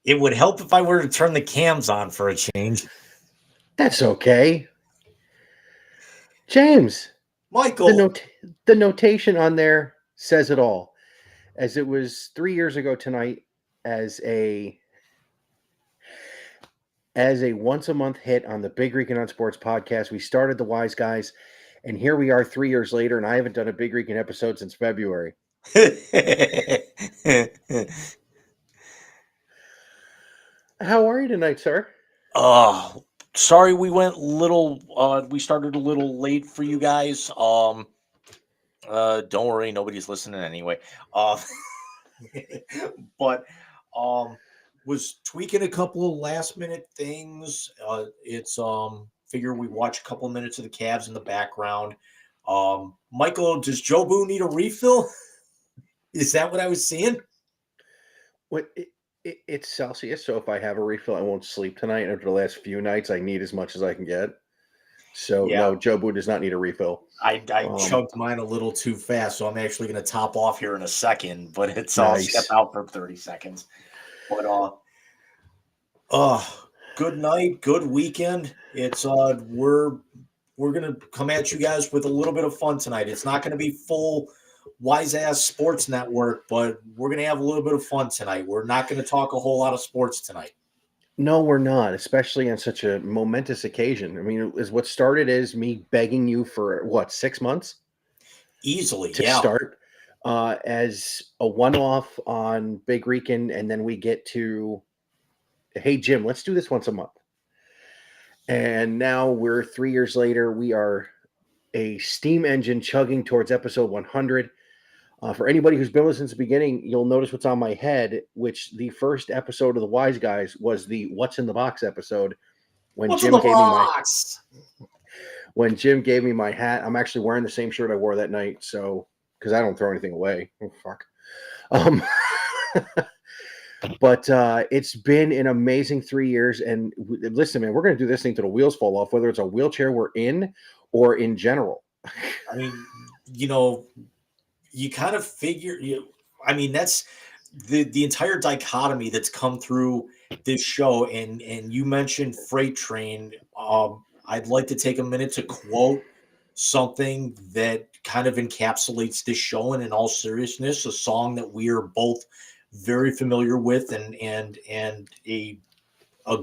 It would help if I were to turn the cams on for a change. That's okay. James, the Michael. note the notation on there says it all. As it was 3 years ago tonight, as a as a once a month hit on the Big Rican on Sports podcast, we started the Wise Guys, and here we are 3 years later, and I haven't done a Big Rican episode since February. How are you tonight, sir? Oh, sorry we went we started a little late for you guys. Don't worry, nobody's listening anyway. Uh but was tweaking a couple of last minute things. It's figure we watch a couple of minutes of the Cavs in the background. Michael, does Jobu need a refill? Is that what I was seeing? What it's Celsius, so if I have a refill, I won't sleep tonight. And after the last few nights, I need as much as I can get. So Yeah, no, Jobu does not need a refill. I Um, chugged mine a little too fast, so I'm actually going to top off here in a second. But it's I'll step nice. out for 30 seconds. But uh, good night, good weekend. It's we're gonna come at you guys with a little bit of fun tonight. It's not gonna be full wise ass sports network, but we're gonna have a little bit of fun tonight. We're not gonna talk a whole lot of sports tonight. No, we're not, especially on such a momentous occasion. I mean, is what started as me begging you for what 6 months Easily, to yeah. start as a one-off on Big Rican, and then we get to, hey Jim, let's do this once a month. And now we're 3 years later. We are a steam engine chugging towards episode 100. For anybody who's been with since the beginning, you'll notice what's on my head, which the first episode of the Wise Guys was the What's in the Box episode when What's in Jim the gave me my box? when Jim gave me my hat. I'm actually wearing the same shirt I wore that night, so because I don't throw anything away. Oh, fuck. Um, but it's been an amazing 3 years. And listen, man, we're going to do this thing till the wheels fall off, whether it's a wheelchair we're in or in general. I mean, you know, you kind of figure I mean, that's the entire dichotomy that's come through this show. And you mentioned Freight Train. I'd like to take a minute to quote something that kind of encapsulates this show, and in all seriousness, a song that we are both very familiar with, and a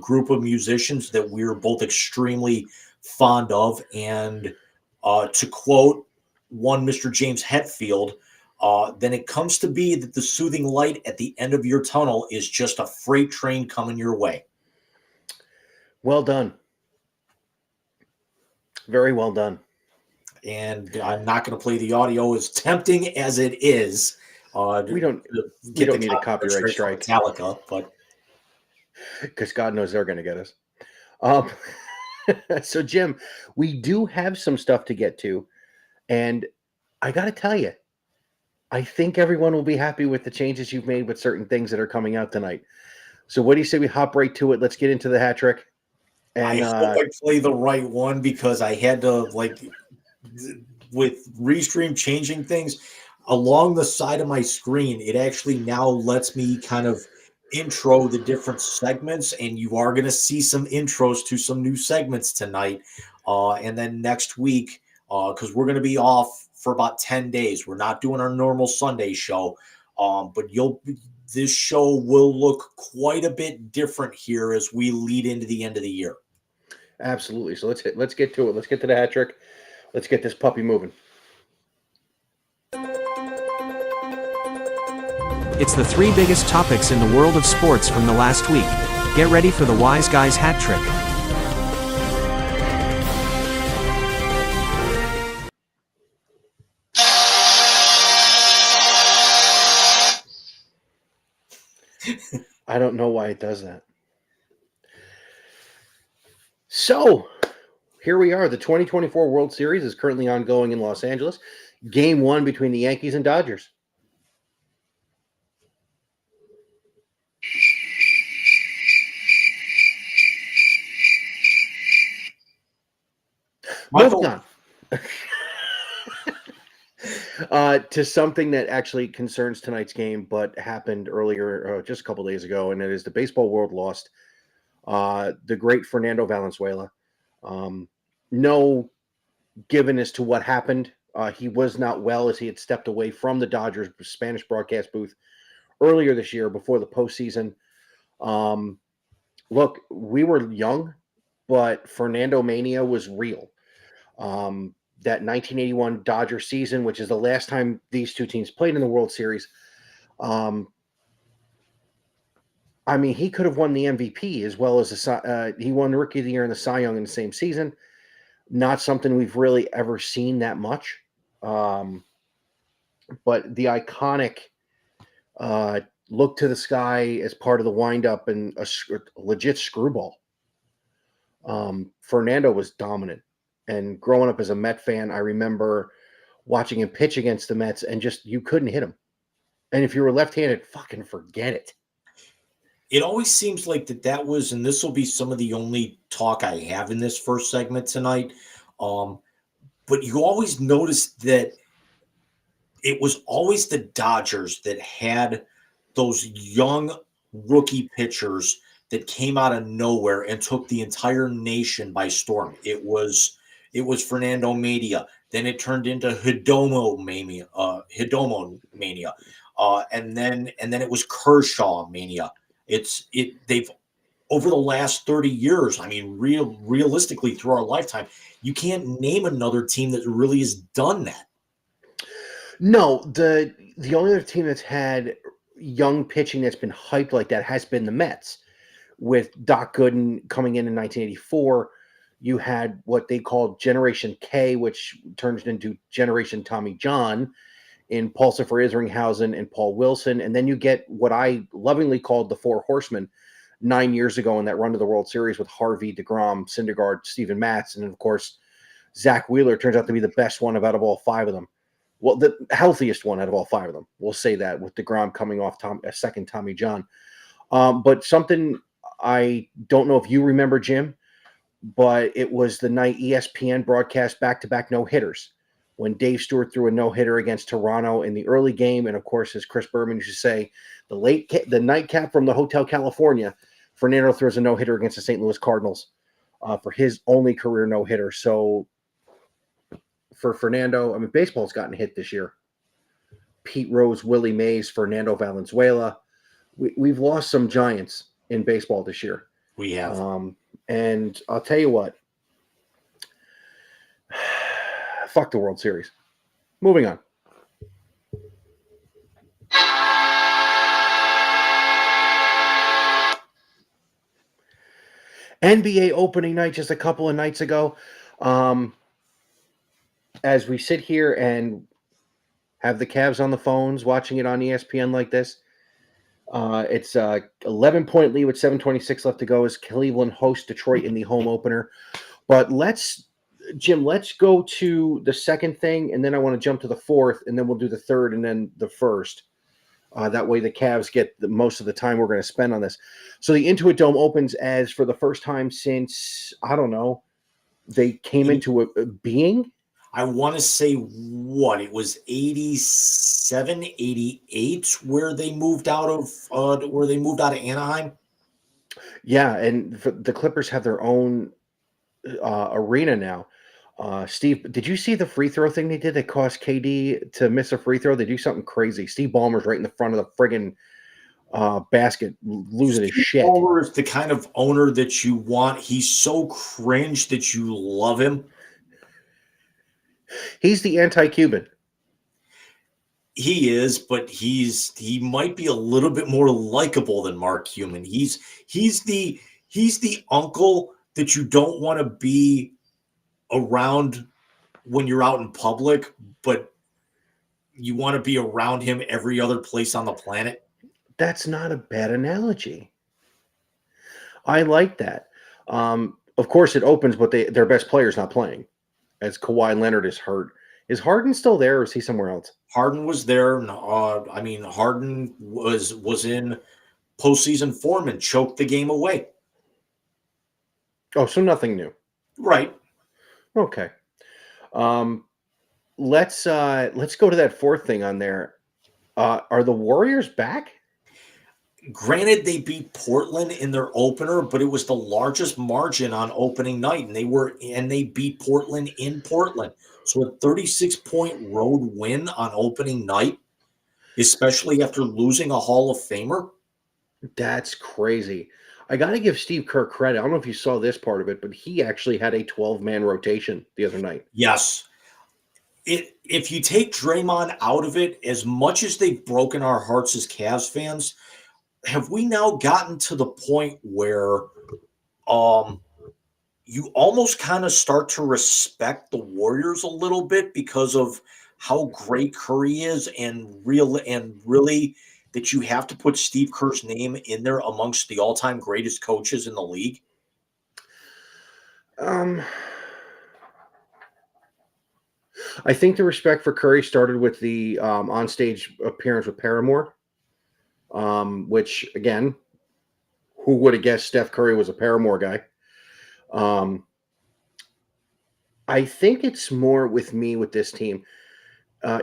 group of musicians that we're both extremely fond of. And to quote one Mr. James Hetfield, then it comes to be that the soothing light at the end of your tunnel is just a freight train coming your way. Well done. Very well done. And I'm not going to play the audio, as tempting as it is. We don't To we get the don't need a copyright copyright straight from strike Metallica, but because God knows they're going to get us. Um, so Jim, we do have some stuff to get to, and I got to tell you, I think everyone will be happy with the changes you've made with certain things that are coming out tonight. So what do you say we hop right to it? Let's get into the hat trick. I And hope I play the right one, because I had to, like, with Restream changing things along the side of my screen. It actually now lets me kind of intro the different segments, and you are going to see some intros to some new segments tonight. And then next week, because we're going to be off for about 10 days, we're not doing our normal Sunday show. But this show will look quite a bit different here as we lead into the end of the year. absolutely. So let's get to it. Let's get to the hat trick. Let's get this puppy moving. It's the three biggest topics in the world of sports from the last week. Get ready for the Wise Guys hat trick. I don't know why it does that. So here we are. The 2024 World Series is currently ongoing in Los Angeles. Game one between the Yankees and Dodgers. Michael, Moving on. To something that actually concerns tonight's game, but happened earlier, just a couple days ago, and it is the baseball world lost the great Fernando Valenzuela. Um, no given as to what happened. He was not well as he had stepped away from the Dodgers Spanish broadcast booth earlier this year before the postseason. Um, Look, we were young, but Fernando Mania was real. That 1981 Dodger season, which is the last time these two teams played in the World Series. Um, I mean, he could have won the MVP as well as he won the Rookie of the Year and the Cy Young in the same season. Not something we've really ever seen that much. But the iconic look to the sky as part of the windup and a legit screwball. Fernando was dominant. And growing up as a Met fan, I remember watching him pitch against the Mets and just you couldn't hit him. And if you were left-handed, fucking forget it. It always seems like that was, and this will be some of the only talk I have in this first segment tonight. But you always notice that it was always the Dodgers that had those young rookie pitchers that came out of nowhere and took the entire nation by storm. It was Fernando Mania. Then it turned into Hidomo mania. And then it was Kershaw mania. They've over the last 30 years, I mean, realistically through our lifetime, you can't name another team that really has done that. No, the only other team that's had young pitching that's been hyped like that has been the Mets. With Doc Gooden coming in 1984, you had what they called Generation K, which turned into Generation Tommy John in Pulsifer Isringhausen and Paul Wilson. And then you get what I lovingly called the Four Horsemen 9 years ago in that run to the World Series with Harvey, DeGrom, Syndergaard, Steven Matz, and of course, Zach Wheeler turns out to be the best one out of all five of them. Well, the healthiest one out of all five of them. We'll say that with DeGrom coming off a second Tommy John. But something I don't know if you remember, Jim, but it was the night ESPN broadcast back-to-back no-hitters when Dave Stewart threw a no-hitter against Toronto in the early game. And, of course, as Chris Berman used to say, the nightcap from the Hotel California, Fernando throws a no-hitter against the St. Louis Cardinals for his only career no-hitter. So for Fernando, I mean, baseball's gotten hit this year. Pete Rose, Willie Mays, Fernando Valenzuela. We've lost some giants in baseball this year. We have. And I'll tell you what. Fuck the World Series. Moving on. NBA opening night just a couple of nights ago. As we sit here and have the Cavs on the phones watching it on ESPN like this, it's a 11-point lead with 7:26 left to go as Cleveland hosts Detroit in the home opener. But Jim, let's go to the second thing, and then I want to jump to the fourth, and then we'll do the third and then the first. That way the Cavs get most of the time we're going to spend on this. So the Intuit Dome opens as for the first time since, I don't know, they came into a being. I want to say it was 87, 88 where they moved out of Anaheim. Yeah, and the Clippers have their own arena now. Steve, did you see the free throw thing they did that cost KD to miss a free throw? They do something crazy. Steve Ballmer's right in the front of the friggin' basket, losing his shit. Ballmer is the kind of owner that you want. He's so cringe that you love him. He's the anti-Cuban. He is, but he might be a little bit more likable than Mark Cuban. He's the uncle that you don't want to be around when you're out in public, but you want to be around him every other place on the planet. That's not a bad analogy. I like that. Of course, it opens, but their best player's not playing, as Kawhi Leonard is hurt. Is Harden still there, or is he somewhere else? Harden was there. Harden was in postseason form and choked the game away. Oh, so nothing new. Right. Okay. let's go to that fourth thing on there. Are the Warriors back? Granted, they beat Portland in their opener, but it was the largest margin on opening night, and they beat Portland in Portland. So a 36-point road win on opening night, especially after losing a Hall of Famer. That's crazy. I got to give Steve Kerr credit. I don't know if you saw this part of it, but he actually had a 12-man rotation the other night. Yes. If you take Draymond out of it, as much as they've broken our hearts as Cavs fans, have we now gotten to the point where you almost kind of start to respect the Warriors a little bit because of how great Curry is and really that you have to put Steve Kerr's name in there amongst the all-time greatest coaches in the league? I think the respect for Curry started with the onstage appearance with Paramore, which, again, who would have guessed Steph Curry was a Paramore guy? I think it's more with me with this team.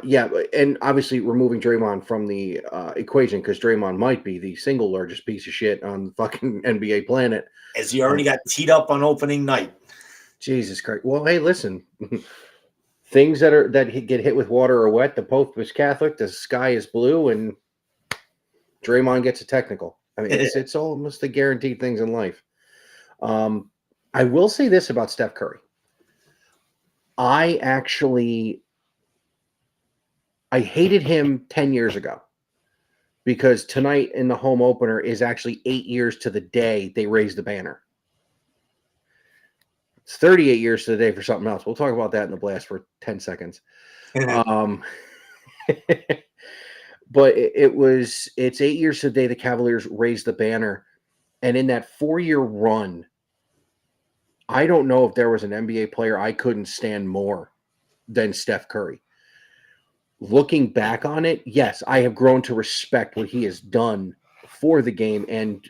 Yeah, and obviously removing Draymond from the equation because Draymond might be the single largest piece of shit on the fucking NBA planet. As he already got teed up on opening night. Jesus Christ. Well, hey, listen. Things that get hit with water are wet. The Pope is Catholic. The sky is blue, and Draymond gets a technical. I mean, it's almost the guaranteed things in life. I will say this about Steph Curry. I hated him 10 years ago because tonight in the home opener is actually 8 years to the day they raised the banner. It's 38 years to the day for something else. We'll talk about that in the blast for 10 seconds. But it's 8 years to the day the Cavaliers raised the banner. And in that 4-year run, I don't know if there was an NBA player I couldn't stand more than Steph Curry. Looking back on it, yes, I have grown to respect what he has done for the game and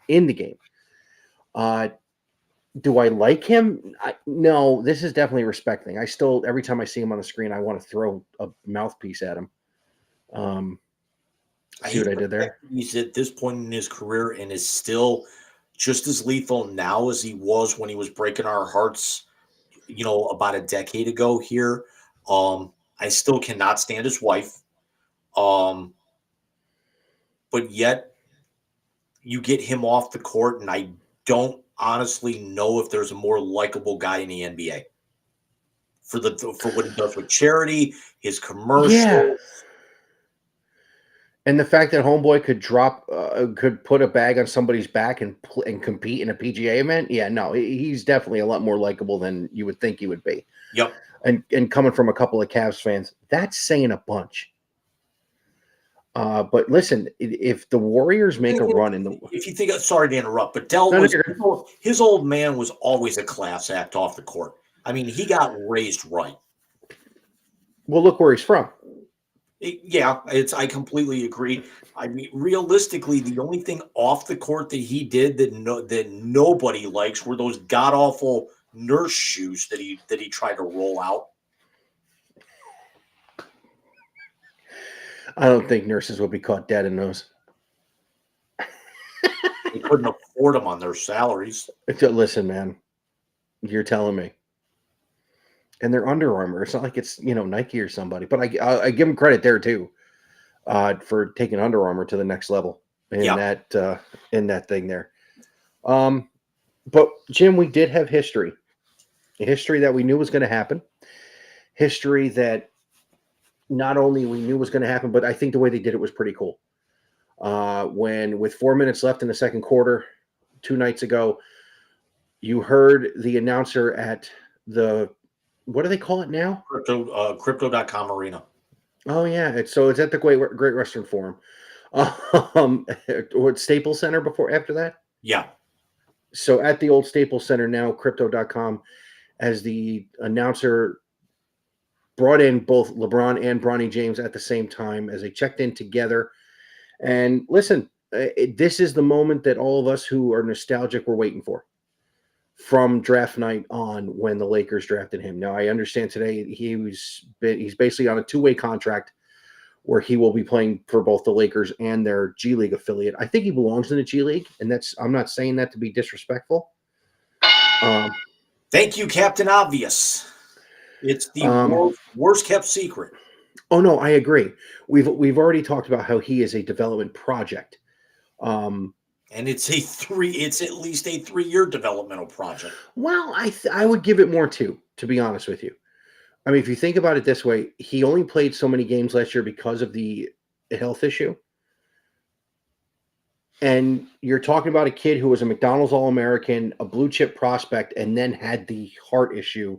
in the game. Do I like him? No, this is definitely a respect thing. I still, every time I see him on the screen, I want to throw a mouthpiece at him. See what I did there? He's at this point in his career and is still just as lethal now as he was when he was breaking our hearts, about a decade ago here. I still cannot stand his wife. But yet you get him off the court, and I don't honestly know if there's a more likable guy in the NBA for what he does with charity, his commercials. Yeah. And the fact that homeboy could put a bag on somebody's back and compete in a PGA event. Yeah, no, he's definitely a lot more likable than you would think he would be. Yep. And coming from a couple of Cavs fans, that's saying a bunch. But listen, if the Warriors make a run in the... If you think... Sorry to interrupt, but his old man was always a class act off the court. I mean, he got raised right. Well, look where he's from. I completely agree. I mean, realistically, the only thing off the court that he did that nobody likes were those god-awful nurse shoes that he tried to roll out. I don't think nurses would be caught dead in those. They couldn't afford them on their salaries. Listen, man, you're telling me. And they're Under Armour. It's not like it's Nike or somebody. But I give them credit there too, for taking Under Armour to the next level in that thing there. But Jim, we did have history. A history that we knew was going to happen. History that not only we knew was going to happen, but I think the way they did it was pretty cool. When with 4 minutes left in the second quarter, 2 nights ago, you heard the announcer at the, what do they call it now? Crypto.com arena. Oh yeah. It's at the Great Western Forum. What, Staples Center after that? Yeah. So at the old Staples Center now, Crypto.com, as the announcer brought in both LeBron and Bronny James at the same time as they checked in together. And listen, this is the moment that all of us who are nostalgic were waiting for. from draft night on when the Lakers drafted him. Now I understand today he's basically on a two-way contract where he will be playing for both the Lakers and their G League affiliate. I think he belongs in the G League, and I'm not saying that to be disrespectful. Thank you, Captain Obvious. It's the worst kept secret. Oh no, I agree. We've already talked about how he is a development project. And it's at least a 3-year developmental project. Well, I would give it more too, to be honest with you. I mean, if you think about it this way, he only played so many games last year because of the health issue. And you're talking about a kid who was a McDonald's All-American, a blue chip prospect, and then had the heart issue.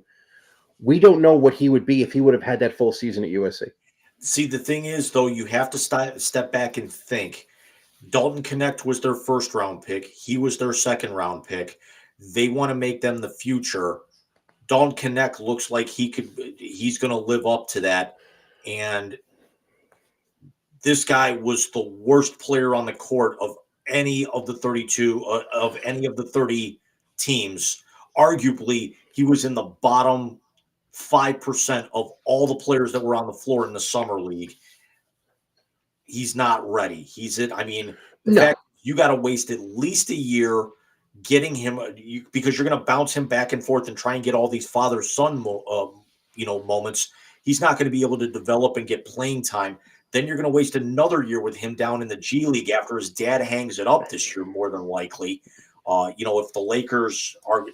We don't know what he would be if he would have had that full season at USC. See, the thing is, though, you have to step back and think. Dalton Connect was their first-round pick. He was their second-round pick. They want to make them the future. Dalton Connect looks like he's going to live up to that. And this guy was the worst player on the court of any of the 30 teams. Arguably, he was in the bottom 5% of all the players that were on the floor in the summer league. He's not ready. The fact you got to waste at least a year getting him because you're going to bounce him back and forth and try and get all these father-son moments. He's not going to be able to develop and get playing time. Then you're going to waste another year with him down in the G League after his dad hangs it up this year, more than likely. If the Lakers are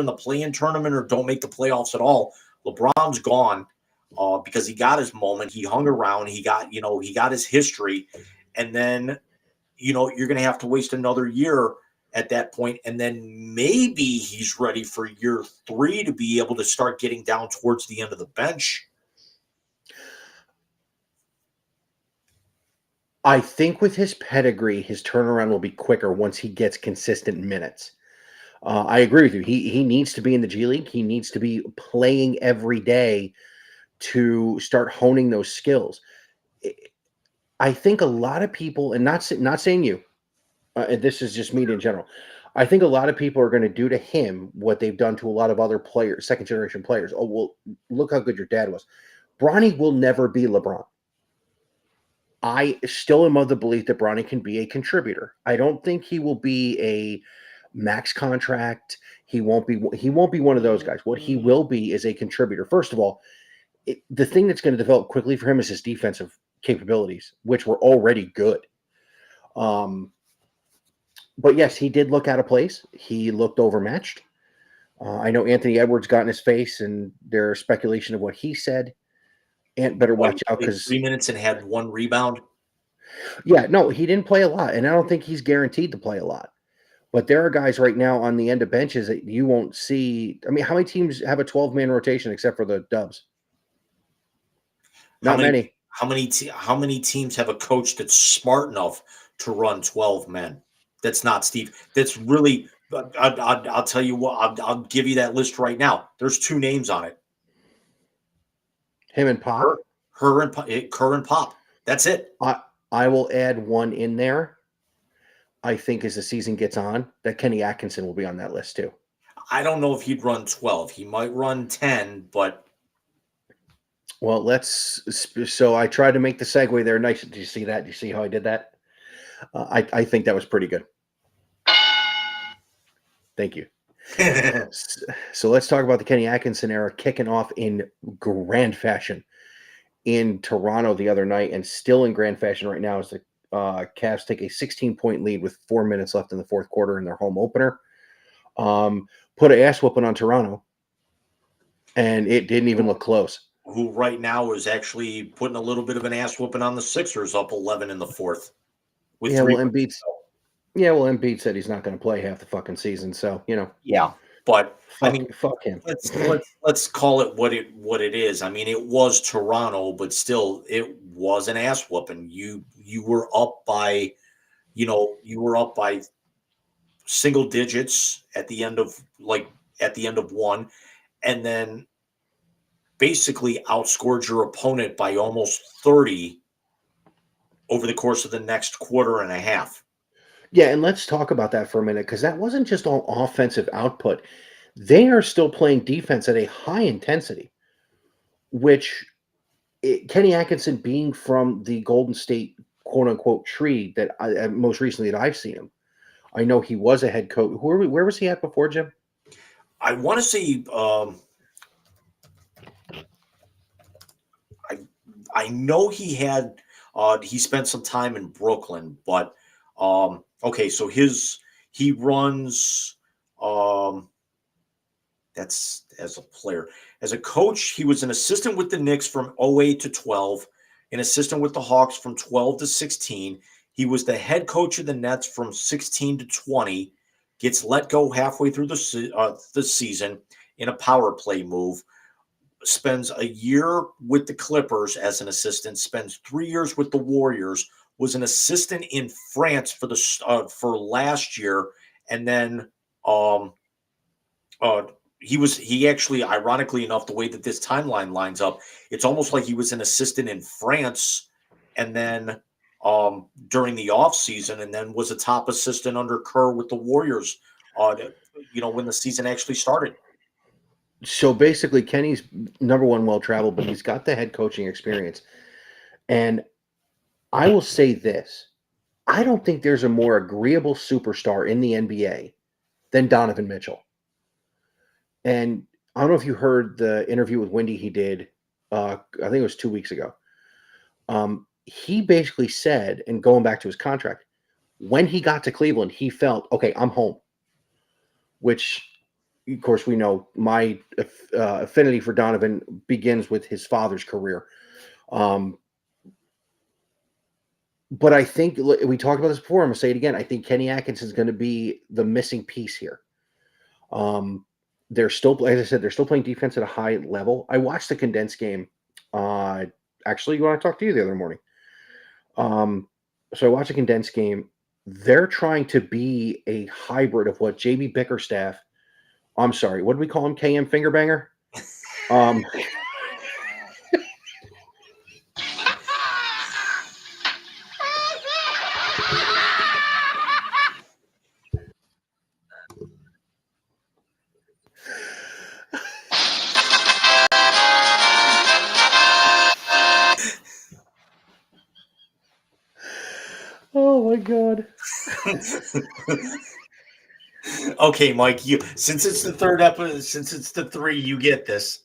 in the play-in tournament or don't make the playoffs at all, LeBron's gone because he got his moment. He hung around. He got his history, and then you're going to have to waste another year at that point, and then maybe he's ready for year 3 to be able to start getting down towards the end of the bench. I think with his pedigree, his turnaround will be quicker once he gets consistent minutes. I agree with you. He needs to be in the G League. He needs to be playing every day to start honing those skills. I think a lot of people, and not saying you, this is just me in general. I think a lot of people are going to do to him what they've done to a lot of other players, second-generation players. Oh, well, look how good your dad was. Bronny will never be LeBron. I still am of the belief that Bronny can be a contributor. I don't think he will be a max contract. He won't be one of those guys. What he will be is a contributor. First of all, the thing that's going to develop quickly for him is his defensive capabilities, which were already good. But yes, he did look out of place. He looked overmatched. I know Anthony Edwards got in his face, and there's speculation of what he said. And better watch out because 3 minutes and had 1 rebound. Yeah, no, he didn't play a lot, and I don't think he's guaranteed to play a lot. But there are guys right now on the end of benches that you won't see. I mean, how many teams have a 12-man rotation except for the Dubs? Not many. How many teams have a coach that's smart enough to run 12 men? That's not Steve. That's really. I'll tell you what. I'll give you that list right now. There's 2 names on it. Him and Pop. Kerr and Pop. That's it. I will add one in there. I think as the season gets on, that Kenny Atkinson will be on that list too. I don't know if he'd run 12. He might run 10, but. Well, so I tried to make the segue there. Nice. Did you see that? Did you see how I did that? I think that was pretty good. Thank you. So let's talk about the Kenny Atkinson era kicking off in grand fashion in Toronto the other night, and still in grand fashion right now as the Cavs take a 16-point lead with 4 minutes left in the fourth quarter in their home opener. Put an ass whooping on Toronto, and it didn't even look close. Who right now is actually putting a little bit of an ass whooping on the Sixers, up 11 in the fourth. Embiid said he's not going to play half the fucking season, so Yeah, but fuck him. Let's call it what it is. I mean, it was Toronto, but still, it was an ass whooping. You were up by, single digits at the end of one, and then basically outscored your opponent by almost 30 over the course of the next quarter and a half. Yeah, and let's talk about that for a minute because that wasn't just all offensive output. They are still playing defense at a high intensity, which Kenny Atkinson being from the Golden State quote unquote tree that most recently that I've seen him. I know he was a head coach. Where was he at before, Jim? I want to say I know he spent some time in Brooklyn, but okay, so he runs that's as a player. As a coach, he was an assistant with the Knicks from '08 to 12, an assistant with the Hawks from 12 to 16. He was the head coach of the Nets from 16 to 20, gets let go halfway through the season in a power play move, spends a year with the Clippers as an assistant, spends 3 years with the Warriors, was an assistant in France for last year, and then um, uh, he actually, ironically enough, the way that this timeline lines up, it's almost like he was an assistant in France, and then during the off season, and then was a top assistant under Kerr with the Warriors. When the season actually started. So basically, Kenny's number one well traveled, but he's got the head coaching experience. And I will say this: I don't think there's a more agreeable superstar in the NBA than Donovan Mitchell. And I don't know if you heard the interview with Wendy he did. I think it was 2 weeks ago. He basically said, and going back to his contract, when he got to Cleveland, he felt, okay, I'm home. Which, of course, we know my affinity for Donovan begins with his father's career. But I think we talked about this before. I'm going to say it again. I think Kenny Atkinson is going to be the missing piece here. They're still, as I said, they're still playing defense at a high level. I watched the condensed game. Actually, when I talked to you the other morning. So I watched a condensed game. They're trying to be a hybrid of what JB Bickerstaff. I'm sorry, what do we call him? KM Fingerbanger. Oh my God. Okay, Mike, since it's the third episode, since it's the three, you get this.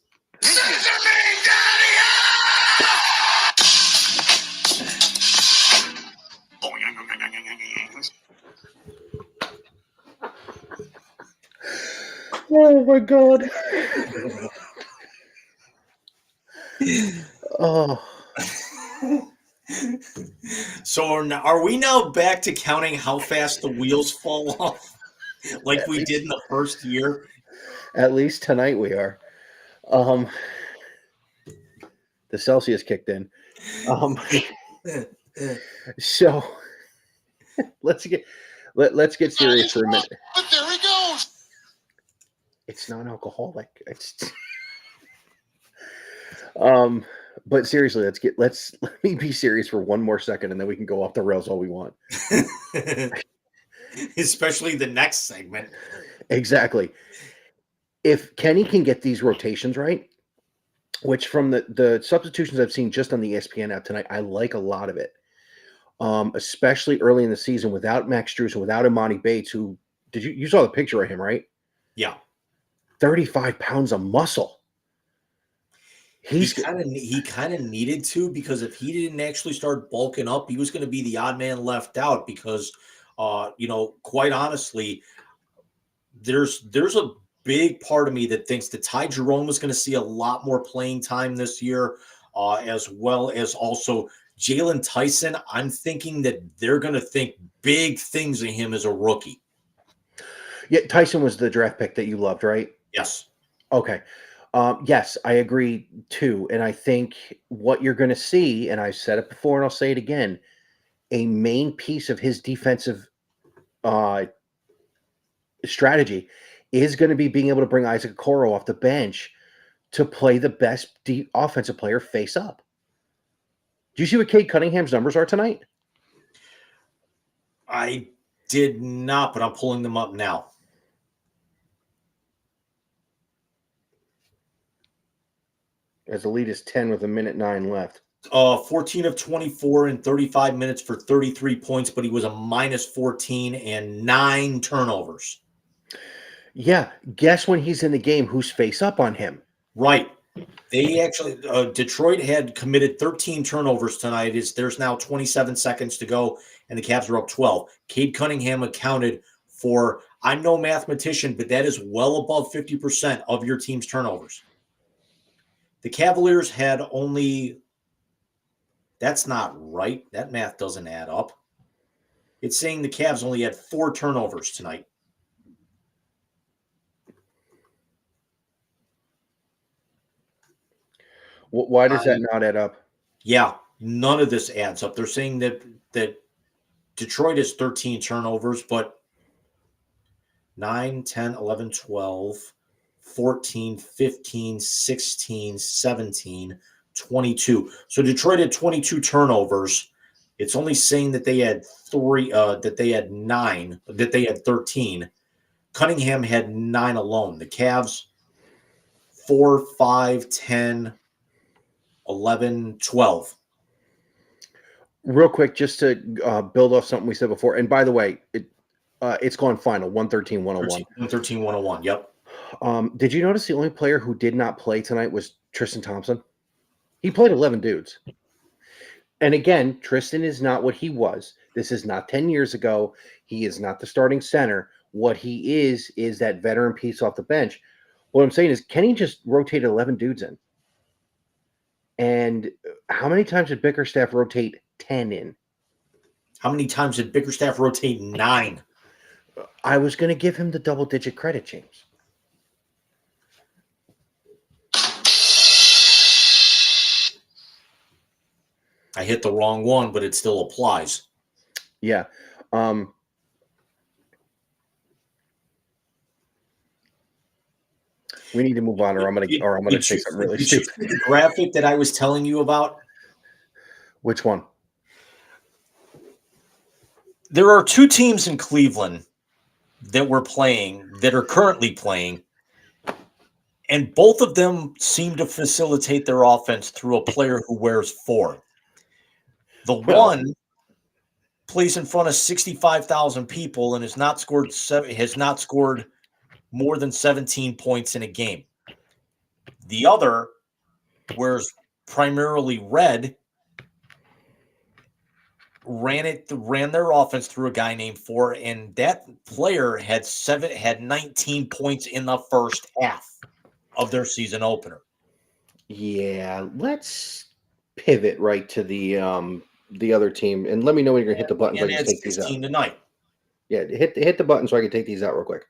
Oh my God. Oh. So are we now back to counting how fast the wheels fall off, like we did in the first year? At least tonight we are. The Celsius kicked in. So let's get serious for a minute. But there he goes. It's non-alcoholic. It's but seriously, let me be serious for one more second and then we can go off the rails all we want. Especially the next segment. Exactly. If Kenny can get these rotations right, which from the substitutions I've seen just on the ESPN app tonight, I like a lot of it. Especially early in the season without Max Strus and without Imani Bates, who you saw the picture of him, right? Yeah. 35 pounds of muscle. He kind of needed to, because if he didn't actually start bulking up, he was going to be the odd man left out because, quite honestly, there's a big part of me that thinks that Ty Jerome is going to see a lot more playing time this year, as well as also Jalen Tyson. I'm thinking that they're going to think big things of him as a rookie. Yeah, Tyson was the draft pick that you loved, right? Yes. Okay. Yes, I agree too. And I think what you're going to see, and I've said it before and I'll say it again, a main piece of his defensive strategy is going to be being able to bring Isaac Okoro off the bench to play the best offensive player face up. Do you see what Cade Cunningham's numbers are tonight? I did not, but I'm pulling them up now. As the lead is 10 with 1:09 left. 14 of 24 in 35 minutes for 33 points, but he was a minus 14 and 9 turnovers. Yeah. Guess when he's in the game, who's face up on him? Right. They actually, Detroit had committed 13 turnovers tonight. There's now 27 seconds to go, and the Cavs are up 12. Cade Cunningham accounted for, I'm no mathematician, but that is well above 50% of your team's turnovers. The Cavaliers had only, that's not right. That math doesn't add up. It's saying the Cavs only had 4 turnovers tonight. Why does that not add up? Yeah, none of this adds up. They're saying that Detroit has 13 turnovers, but 9, 10, 11, 12, 14, 15, 16, 17, 22. So Detroit had 22 turnovers. It's only saying that they had 9, that they had 13. Cunningham had 9 alone. The Cavs, 4, 5, 10, 11, 12. Real quick, just to build off something we said before. And by the way, it's gone final, 113-101. 113-101, yep. Did you notice the only player who did not play tonight was Tristan Thompson? He played 11 dudes. And again, Tristan is not what he was. This is not 10 years ago. He is not the starting center. What he is that veteran piece off the bench. What I'm saying is, Kenny just rotated 11 dudes in. And how many times did Bickerstaff rotate 10 in? How many times did Bickerstaff rotate 9? I was going to give him the double-digit credit, James. I hit the wrong one, but it still applies. Yeah. We need to move on, or I'm gonna say something really stupid. The graphic that I was telling you about. Which one? There are 2 teams in Cleveland that are currently playing, and both of them seem to facilitate their offense through a player who wears 4. The one plays in front of 65,000 people and has not scored more than 17 points in a game. The other wears primarily red, ran their offense through a guy named 4, and that player had 19 points in the first half of their season opener. Yeah, let's pivot right to the other team, and let me know when you're gonna hit the button so I can take these out. Tonight. Yeah, hit the button so I can take these out real quick.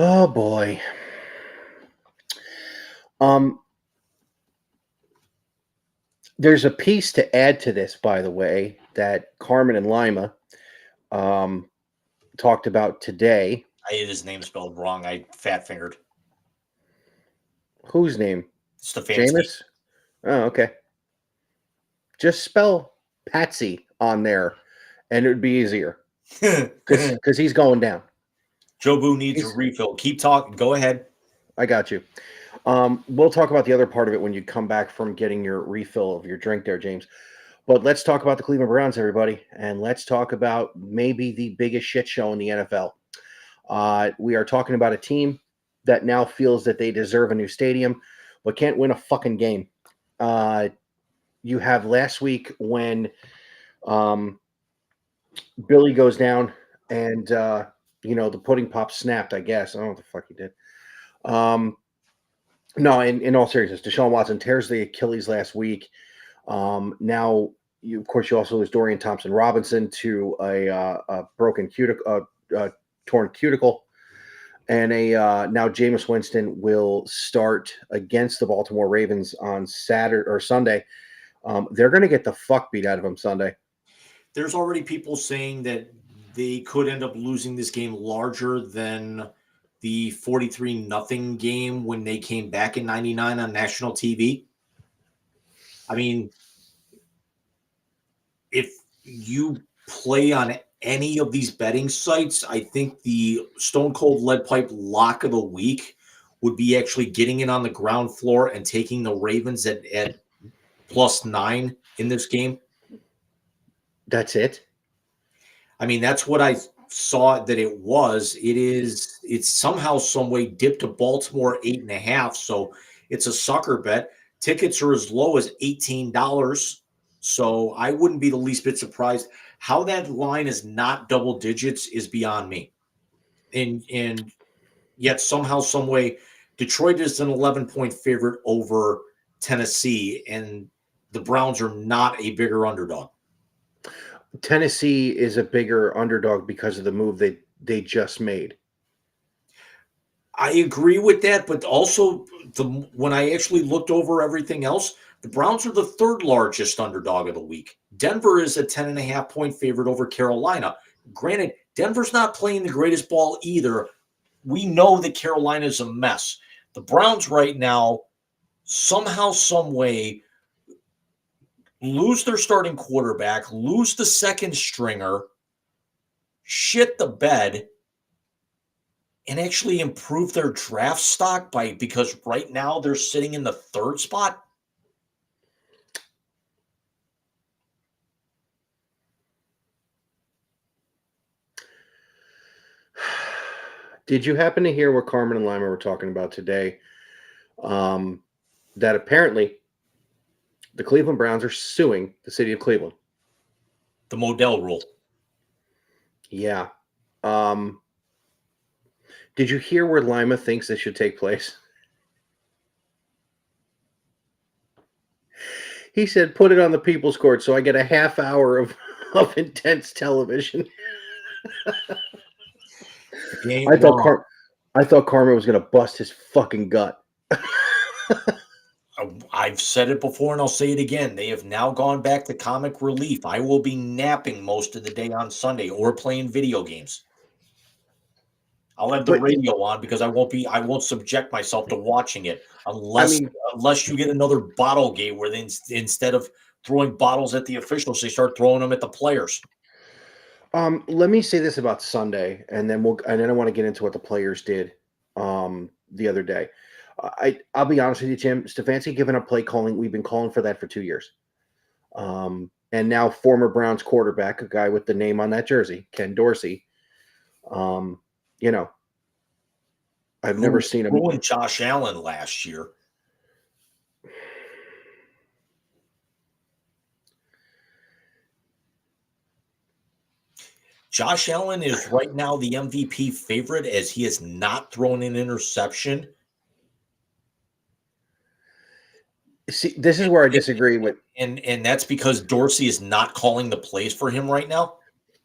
Oh boy. There's a piece to add to this, by the way, that Carmen and Lima talked about today. I had his name spelled wrong. I fat fingered. Whose name? Stefanski. Jameis? Oh, okay. Just spell Patsy on there, and it would be easier. Because he's going down. Joe Boo needs a refill. Keep talking. Go ahead. I got you. We'll talk about the other part of it when you come back from getting your refill of your drink there, James. But let's talk about the Cleveland Browns, everybody. And let's talk about maybe the biggest shit show in the NFL. We are talking about a team that now feels that they deserve a new stadium, but can't win a fucking game. You have last week when Billy goes down and, the pudding pop snapped, I guess. I don't know what the fuck he did. No, in all seriousness, Deshaun Watson tears the Achilles last week. Now, you also lose Dorian Thompson-Robinson to a broken torn cuticle. And now Jameis Winston will start against the Baltimore Ravens on Saturday or Sunday. They're going to get the fuck beat out of them Sunday. There's already people saying that they could end up losing this game larger than the 43-0 game when they came back in 99 on national TV. I mean, if you play on any of these betting sites, I think the Stone Cold Lead Pipe lock of the week would be actually getting it on the ground floor and taking the Ravens at +9 in this game. That's it. I mean, that's what I saw that it was. It's somehow, some way dipped to Baltimore 8.5. So it's a sucker bet. Tickets are as low as $18. So I wouldn't be the least bit surprised. How that line is not double digits is beyond me. And yet somehow, some way, Detroit is an 11-point favorite over Tennessee, and the Browns are not a bigger underdog. Tennessee is a bigger underdog because of the move they just made. I agree with that, but also when I actually looked over everything else, the Browns are the third largest underdog of the week. Denver is a 10.5-point favorite over Carolina. Granted, Denver's not playing the greatest ball either. We know that Carolina is a mess. The Browns right now, somehow, some way, lose their starting quarterback, lose the second stringer, shit the bed, and actually improve their draft stock because right now they're sitting in the third spot. Did you happen to hear what Carmen and Lima were talking about today? That apparently the Cleveland Browns are suing the city of Cleveland. The Modell rule. Yeah. Did you hear where Lima thinks this should take place? He said, put it on the People's Court so I get a half hour of intense television. I thought Karma was going to bust his fucking gut. I've said it before and I'll say it again. They have now gone back to comic relief. I will be napping most of the day on Sunday or playing video games. I'll have the radio on because I won't subject myself to watching it unless you get another bottle game where they, instead of throwing bottles at the officials, they start throwing them at the players. Let me say this about Sunday, and then I want to get into what the players did the other day. I'll be honest with you, Jim. Stefanski giving up play calling. We've been calling for that for 2 years. And now former Browns quarterback, a guy with the name on that jersey, Ken Dorsey. I've never seen him. Ruined Josh Allen last year. Josh Allen is right now the MVP favorite as he has not thrown an interception. See, this is where I disagree with. And that's because Dorsey is not calling the plays for him right now.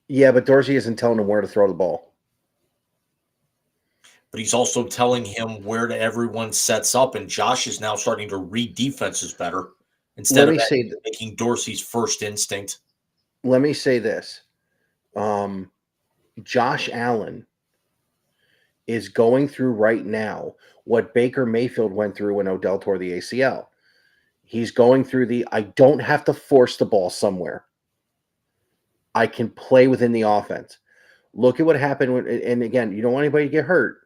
Yeah, but Dorsey isn't telling him where to throw the ball. But he's also telling him where everyone sets up, and Josh is now starting to read defenses better instead of making Dorsey's first instinct. Let me say this. Josh Allen is going through right now what Baker Mayfield went through when Odell tore the ACL. He's going through I don't have to force the ball somewhere. I can play within the offense. Look at what happened and again, you don't want anybody to get hurt.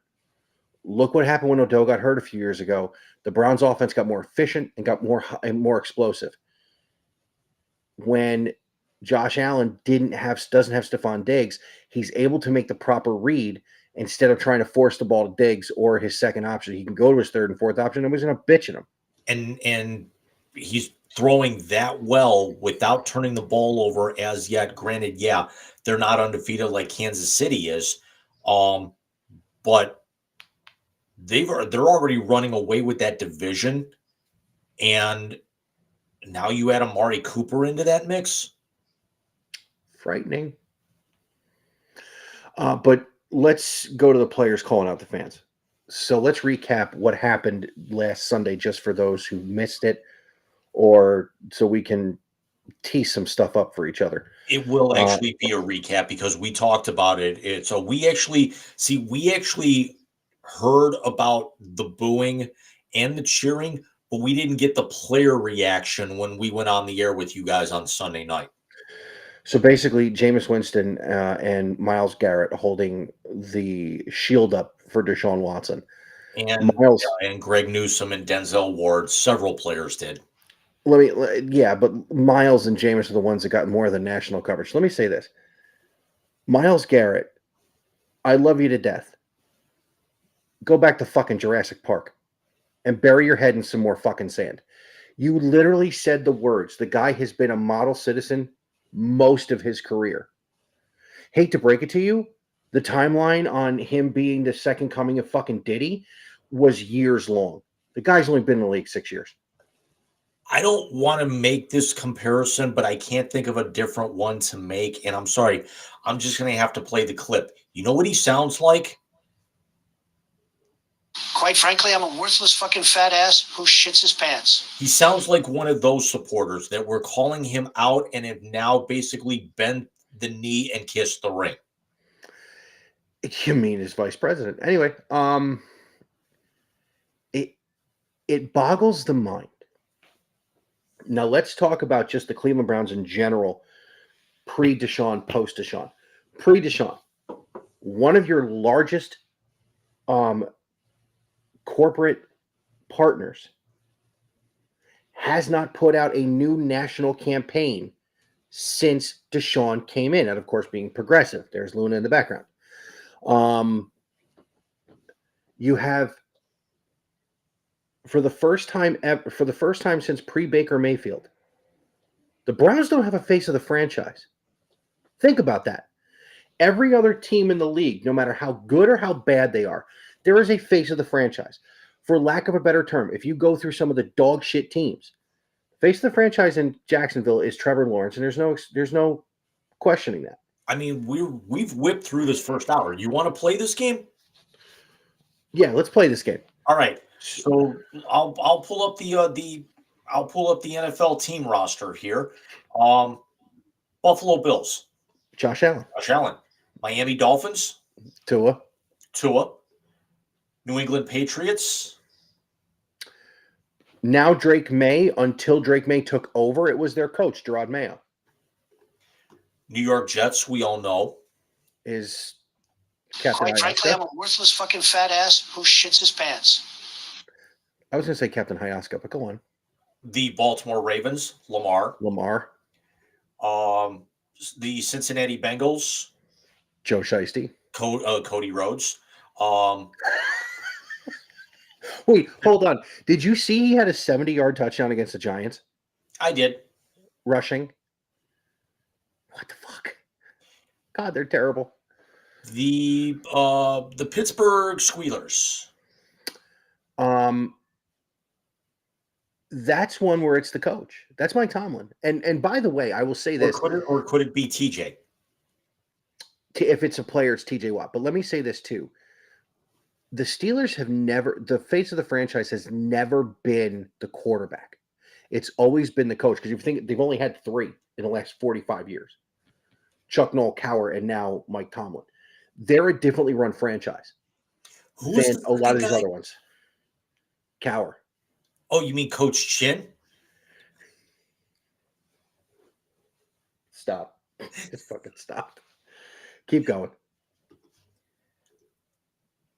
Look what happened when Odell got hurt a few years ago. The Browns offense got more efficient and got more explosive. When Josh Allen doesn't have Stephon Diggs, he's able to make the proper read instead of trying to force the ball to Diggs or his second option. He can go to his third and fourth option. Nobody's going to bitch at him. And he's throwing that well without turning the ball over as yet. Granted, yeah, they're not undefeated like Kansas City is, but they're already running away with that division, and now you add Amari Cooper into that mix. Frightening. But let's go to the players calling out the fans. So let's recap what happened last Sunday just for those who missed it, or so we can tee some stuff up for each other. It will actually be a recap because we talked about it. So we actually heard about the booing and the cheering, but we didn't get the player reaction when we went on the air with you guys on Sunday night. So basically, Jameis Winston and Myles Garrett holding the shield up for Deshaun Watson. And Myles, and Greg Newsome and Denzel Ward, several players did. but Myles and Jameis are the ones that got more of the national coverage. Let me say this. Myles Garrett, I love you to death. Go back to fucking Jurassic Park and bury your head in some more fucking sand. You literally said the words. The guy has been a model citizen most of his career. Hate to break it to you, the timeline on him being the second coming of fucking Diddy was years long. The guy's only been in the league 6 years. I don't want to make this comparison, but I can't think of a different one to make. And I'm sorry, I'm just going to have to play the clip. You know what he sounds like? Quite frankly, I'm a worthless fucking fat ass who shits his pants. He sounds like one of those supporters that were calling him out and have now basically bent the knee and kissed the ring. You mean his vice president? Anyway, it boggles the mind. Now let's talk about just the Cleveland Browns in general, pre-Deshaun, post-Deshaun. Pre-Deshaun, one of your largest corporate partners has not put out a new national campaign since Deshaun came in, and of course being progressive. There's Luna in the background. You have for the first time since pre-Baker Mayfield, the Browns don't have a face of the franchise. Think about that. Every other team in the league, no matter how good or how bad they are, there is a face of the franchise. For lack of a better term, if you go through some of the dog shit teams, face of the franchise in Jacksonville is Trevor Lawrence, and there's no questioning that. I mean, we've whipped through this first hour. You want to play this game? Yeah, let's play this game. All right. So I'll pull up the NFL team roster here. Buffalo Bills. Josh Allen. Miami Dolphins. Tua. New England Patriots. Now Drake May. Until Drake May took over, it was their coach, Gerard Mayo. New York Jets, we all know. Is Captain Quite frankly, I'm Hayaska. a worthless fucking fat ass who shits his pants. I was going to say Captain Hayaska, but go on. The Baltimore Ravens, Lamar. The Cincinnati Bengals, Joe Shiesty. Cody Rhodes. Wait, hold on. Did you see he had a 70-yard touchdown against the Giants? I did. Rushing. What the fuck? God, they're terrible. The Pittsburgh Squealers. That's one where it's the coach. That's Mike Tomlin. And by the way, I will say this. Or could it be TJ? If it's a player, it's TJ Watt. But let me say this too. The Steelers have never, the face of the franchise has never been the quarterback. It's always been the coach. Because if you think they've only had 3 in the last 45 years. Chuck Noll, Cowher, and now Mike Tomlin. They're a differently run franchise than a lot of these other ones. Cowher. Oh, you mean Coach Chin? Stop. Just fucking stop. Keep going.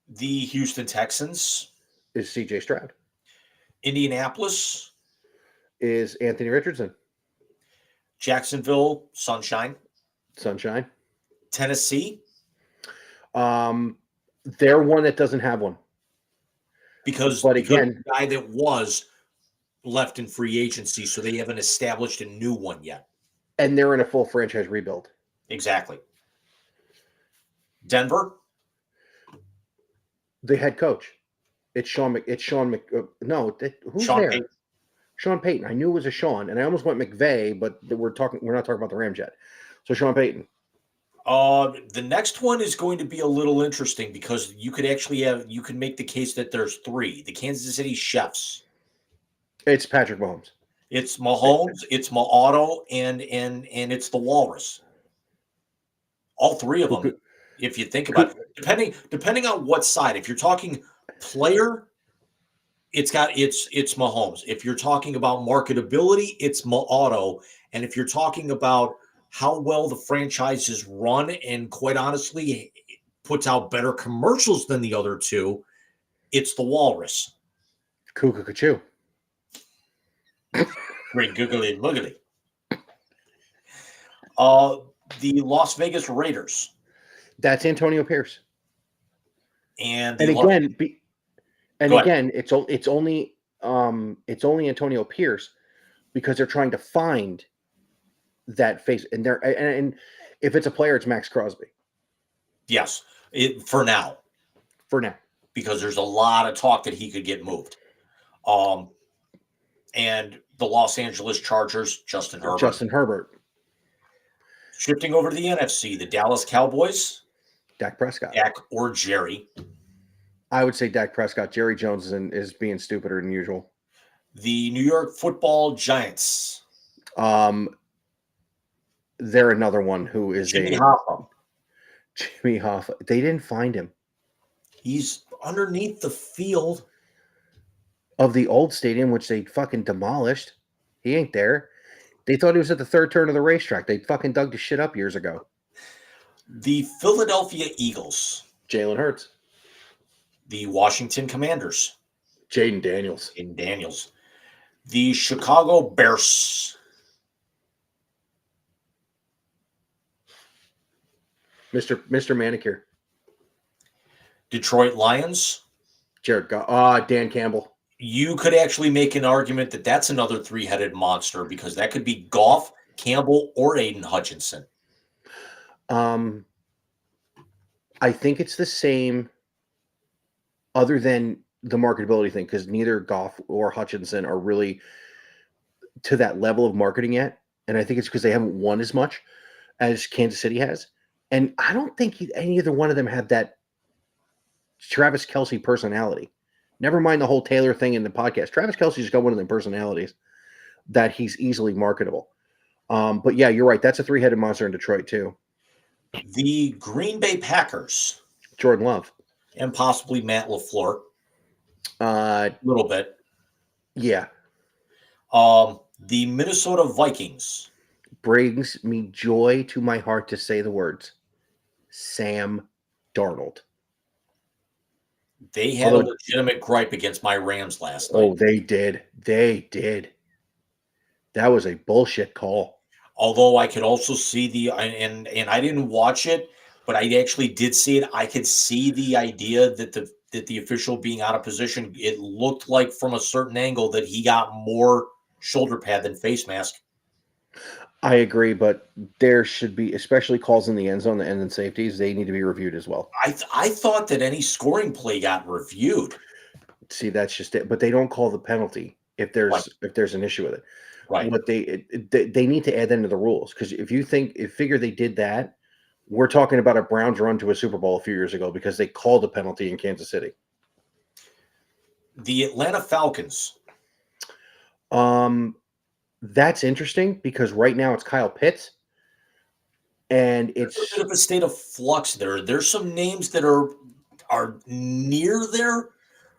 The Houston Texans. Is CJ Stroud. Indianapolis. Is Anthony Richardson. Jacksonville, Sunshine. Tennessee. They're one that doesn't have one. Because But again, the guy that was left in free agency, so they haven't established a new one yet. and they're in a full franchise rebuild. Exactly. Denver. The head coach. Who's Sean there? Payton. Sean Payton. I knew it was a Sean, and I almost went McVay, but we're not talking about the Rams yet. So Sean Payton. The next one is going to be a little interesting because you could make the case that there's 3. The Kansas City Chiefs. It's Patrick Mahomes. It's Mahomes, it's Auto, and it's the Walrus. All 3 of them. If you think about it, depending on what side. If you're talking player, it's Mahomes. If you're talking about marketability, it's Auto. And if you're talking about how well the franchise is run, and quite honestly, puts out better commercials than the other two, it's the Walrus. Cuckoo. Great googly muggly. The Las Vegas Raiders. That's Antonio Pierce. And And again, it's only Antonio Pierce because they're trying to find that face, and if it's a player, it's Max Crosby. Yes, for now, because there's a lot of talk that he could get moved. And the Los Angeles Chargers, Justin Herbert. Shifting over to the NFC, the Dallas Cowboys, Dak Prescott. Dak or Jerry. I would say Dak Prescott. Jerry Jones is being stupider than usual. The New York Football Giants. They're another one who is Jimmy Hoffa. Jimmy Hoffa. They didn't find him. He's underneath the field of the old stadium, which they fucking demolished. He ain't there. They thought he was at the third turn of the racetrack. They fucking dug the shit up years ago. The Philadelphia Eagles. Jalen Hurts. The Washington Commanders. Jaden Daniels. The Chicago Bears. Mr. Manicure. Detroit Lions. Jared Goff. Dan Campbell. You could actually make an argument that that's another three-headed monster, because that could be Goff, Campbell, or Aiden Hutchinson. I think it's the same, other than the marketability thing, because neither Goff or Hutchinson are really to that level of marketing yet. And I think it's because they haven't won as much as Kansas City has. And I don't think either one of them have that Travis Kelce personality. Never mind the whole Taylor thing in the podcast. Travis Kelce's got one of them personalities that he's easily marketable. But yeah, you're right. That's a three-headed monster in Detroit too. The Green Bay Packers. Jordan Love. And possibly Matt LaFleur. A little bit. Yeah. The Minnesota Vikings. Brings me joy to my heart to say the words. Sam Darnold. They had a legitimate gripe against my Rams last night. Oh, they did. That was a bullshit call. Although I could also see and I didn't watch it, but I actually did see it. I could see the idea that the official being out of position, it looked like from a certain angle that he got more shoulder pad than face mask. I agree, but there should be, especially calls in the end zone and in safeties, they need to be reviewed as well. I thought that any scoring play got reviewed. See, that's just it. But they don't call the penalty if there's an issue with it. Right. What they need to add that into the rules, because if you figure they did that, we're talking about a Browns run to a Super Bowl a few years ago because they called a penalty in Kansas City. The Atlanta Falcons. That's interesting because right now it's Kyle Pitts, and it's a bit of a state of flux there. There's some names that are near there,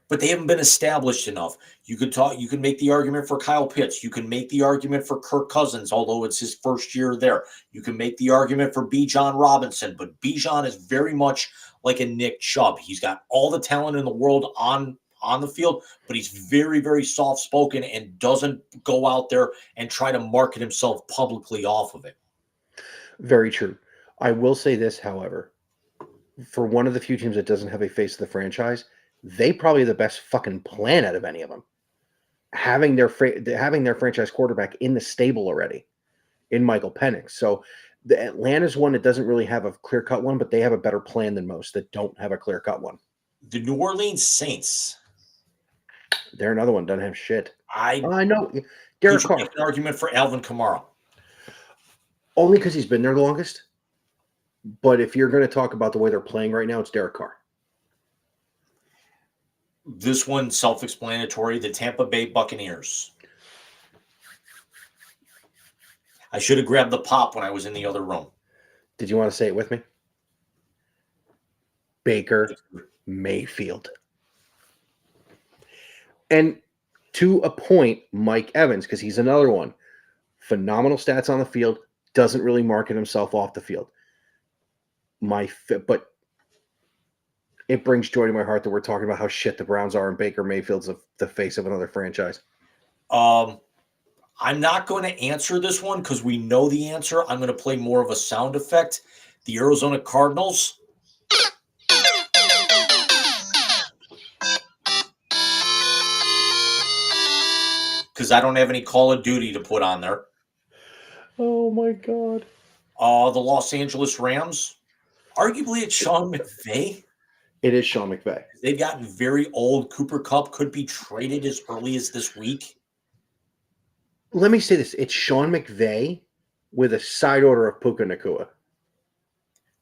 but they haven't been established enough. You could make the argument for Kyle Pitts. You can make the argument for Kirk Cousins, although it's his first year there. You can make the argument for Bijan Robinson, but Bijan is very much like a Nick Chubb. He's got all the talent in the world on the field, but he's very, very soft-spoken and doesn't go out there and try to market himself publicly off of it. Very true. I will say this, however, for one of the few teams that doesn't have a face of the franchise, they probably have the best fucking plan out of any of them. Having their franchise quarterback in the stable already, in Michael Penix. So the Atlanta's one that doesn't really have a clear-cut one, but they have a better plan than most that don't have a clear-cut one. The New Orleans Saints. They're another one. Doesn't have shit. I know. Derek Carr. Make an argument for Alvin Kamara. Only because he's been there the longest. But if you're going to talk about the way they're playing right now, it's Derek Carr. This one, self-explanatory. The Tampa Bay Buccaneers. I should have grabbed the pop when I was in the other room. Did you want to say it with me? Baker Mayfield. And to a point, Mike Evans, because he's another one. Phenomenal stats on the field, doesn't really market himself off the field. But it brings joy to my heart that we're talking about how shit the Browns are and Baker Mayfield's the face of another franchise. I'm not going to answer this one because we know the answer. I'm going to play more of a sound effect. The Arizona Cardinals. Because I don't have any Call of Duty to put on there. Oh, my God. The Los Angeles Rams. Arguably, it's Sean McVay. It is Sean McVay. They've gotten very old. Cooper Kupp could be traded as early as this week. Let me say this. It's Sean McVay with a side order of Puka Nacua.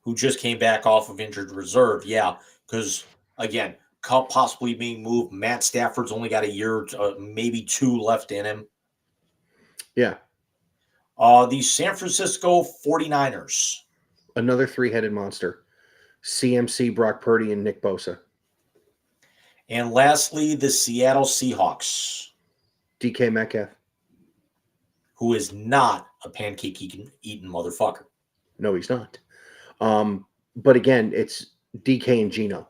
Who just came back off of injured reserve. Yeah, because, again, Kupp possibly being moved. Matt Stafford's only got a year, maybe 2 left in him. Yeah. The San Francisco 49ers. Another 3-headed monster. CMC, Brock Purdy, and Nick Bosa. And lastly, the Seattle Seahawks. DK Metcalf. Who is not a pancake-eating motherfucker. No, he's not. But again, it's DK and Geno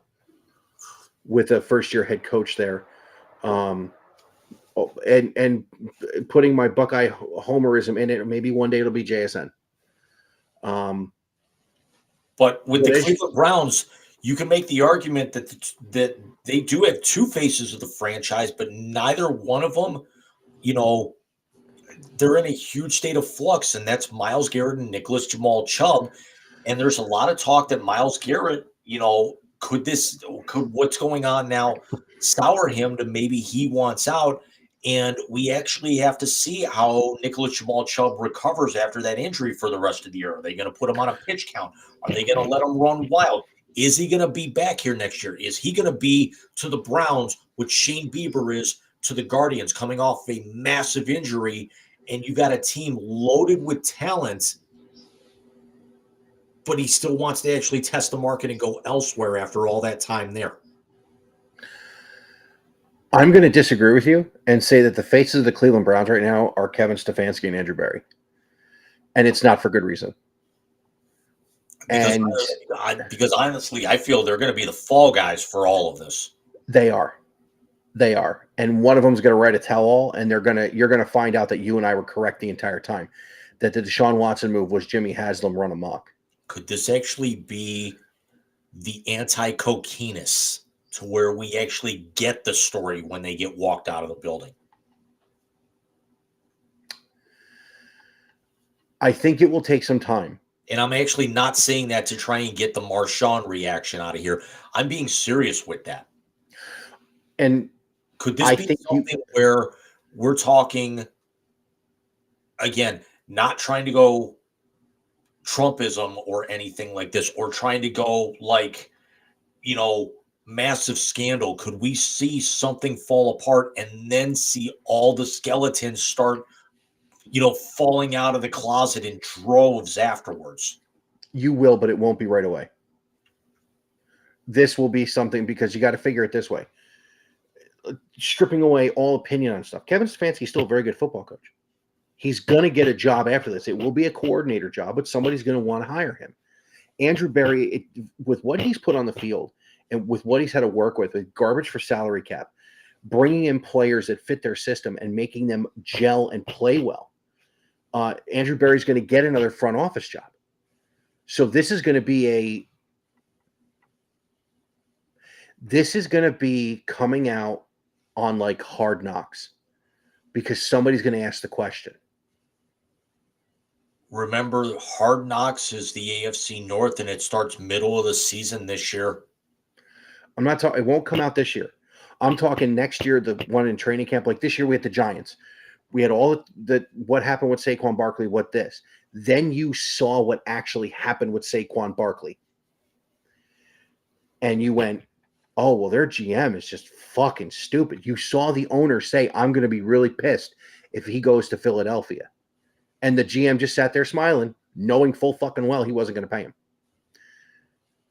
with a first-year head coach there. And putting my Buckeye homerism in it, maybe one day it'll be JSN. But with the Cleveland Browns, you can make the argument that they do have 2 faces of the franchise, but neither one of them, they're in a huge state of flux, and that's Myles Garrett and Nicholas Jamal Chubb. And there's a lot of talk that Myles Garrett, could what's going on now sour him to maybe he wants out. And we actually have to see how Nicholas Jamal Chubb recovers after that injury for the rest of the year. Are they going to put him on a pitch count? Are they going to let him run wild? Is he going to be back here next year? Is he going to be to the Browns what Shane Bieber is to the Guardians, coming off a massive injury? And you got a team loaded with talent, but he still wants to actually test the market and go elsewhere after all that time there. I'm going to disagree with you and say that the faces of the Cleveland Browns right now are Kevin Stefanski and Andrew Berry. And it's not for good reason. Because honestly, I feel they're going to be the fall guys for all of this. They are. And one of them is going to write a tell-all, and you're going to find out that you and I were correct the entire time, that the Deshaun Watson move was Jimmy Haslam run amok. Could this actually be the anti-coquiness to where we actually get the story when they get walked out of the building? I think it will take some time. And I'm actually not saying that to try and get the Marshawn reaction out of here. I'm being serious with that. And could this be something where we're talking, again, not trying to go Trumpism or anything like this, or trying to go like, massive scandal? Could we see something fall apart and then see all the skeletons start, falling out of the closet in droves afterwards? You will, but it won't be right away. This will be something, because you got to figure it this way. Stripping away all opinion on stuff, Kevin Stefanski is still a very good football coach. He's going to get a job after this. It will be a coordinator job, but somebody's going to want to hire him. Andrew Berry, with what he's put on the field and with what he's had to work with garbage for salary cap, bringing in players that fit their system and making them gel and play well, Andrew Berry's going to get another front office job. So this is going to be coming out on like Hard Knocks, because somebody's going to ask the question. Remember, Hard Knocks is the AFC North, and it starts middle of the season this year. I'm not talking. It won't come out this year. I'm talking next year, the one in training camp. Like this year, we had the Giants. We had all the what happened with Saquon Barkley. What this? Then you saw what actually happened with Saquon Barkley, and you went, "Oh well, their GM is just fucking stupid." You saw the owner say, "I'm going to be really pissed if he goes to Philadelphia," and the GM just sat there smiling, knowing full fucking well he wasn't going to pay him.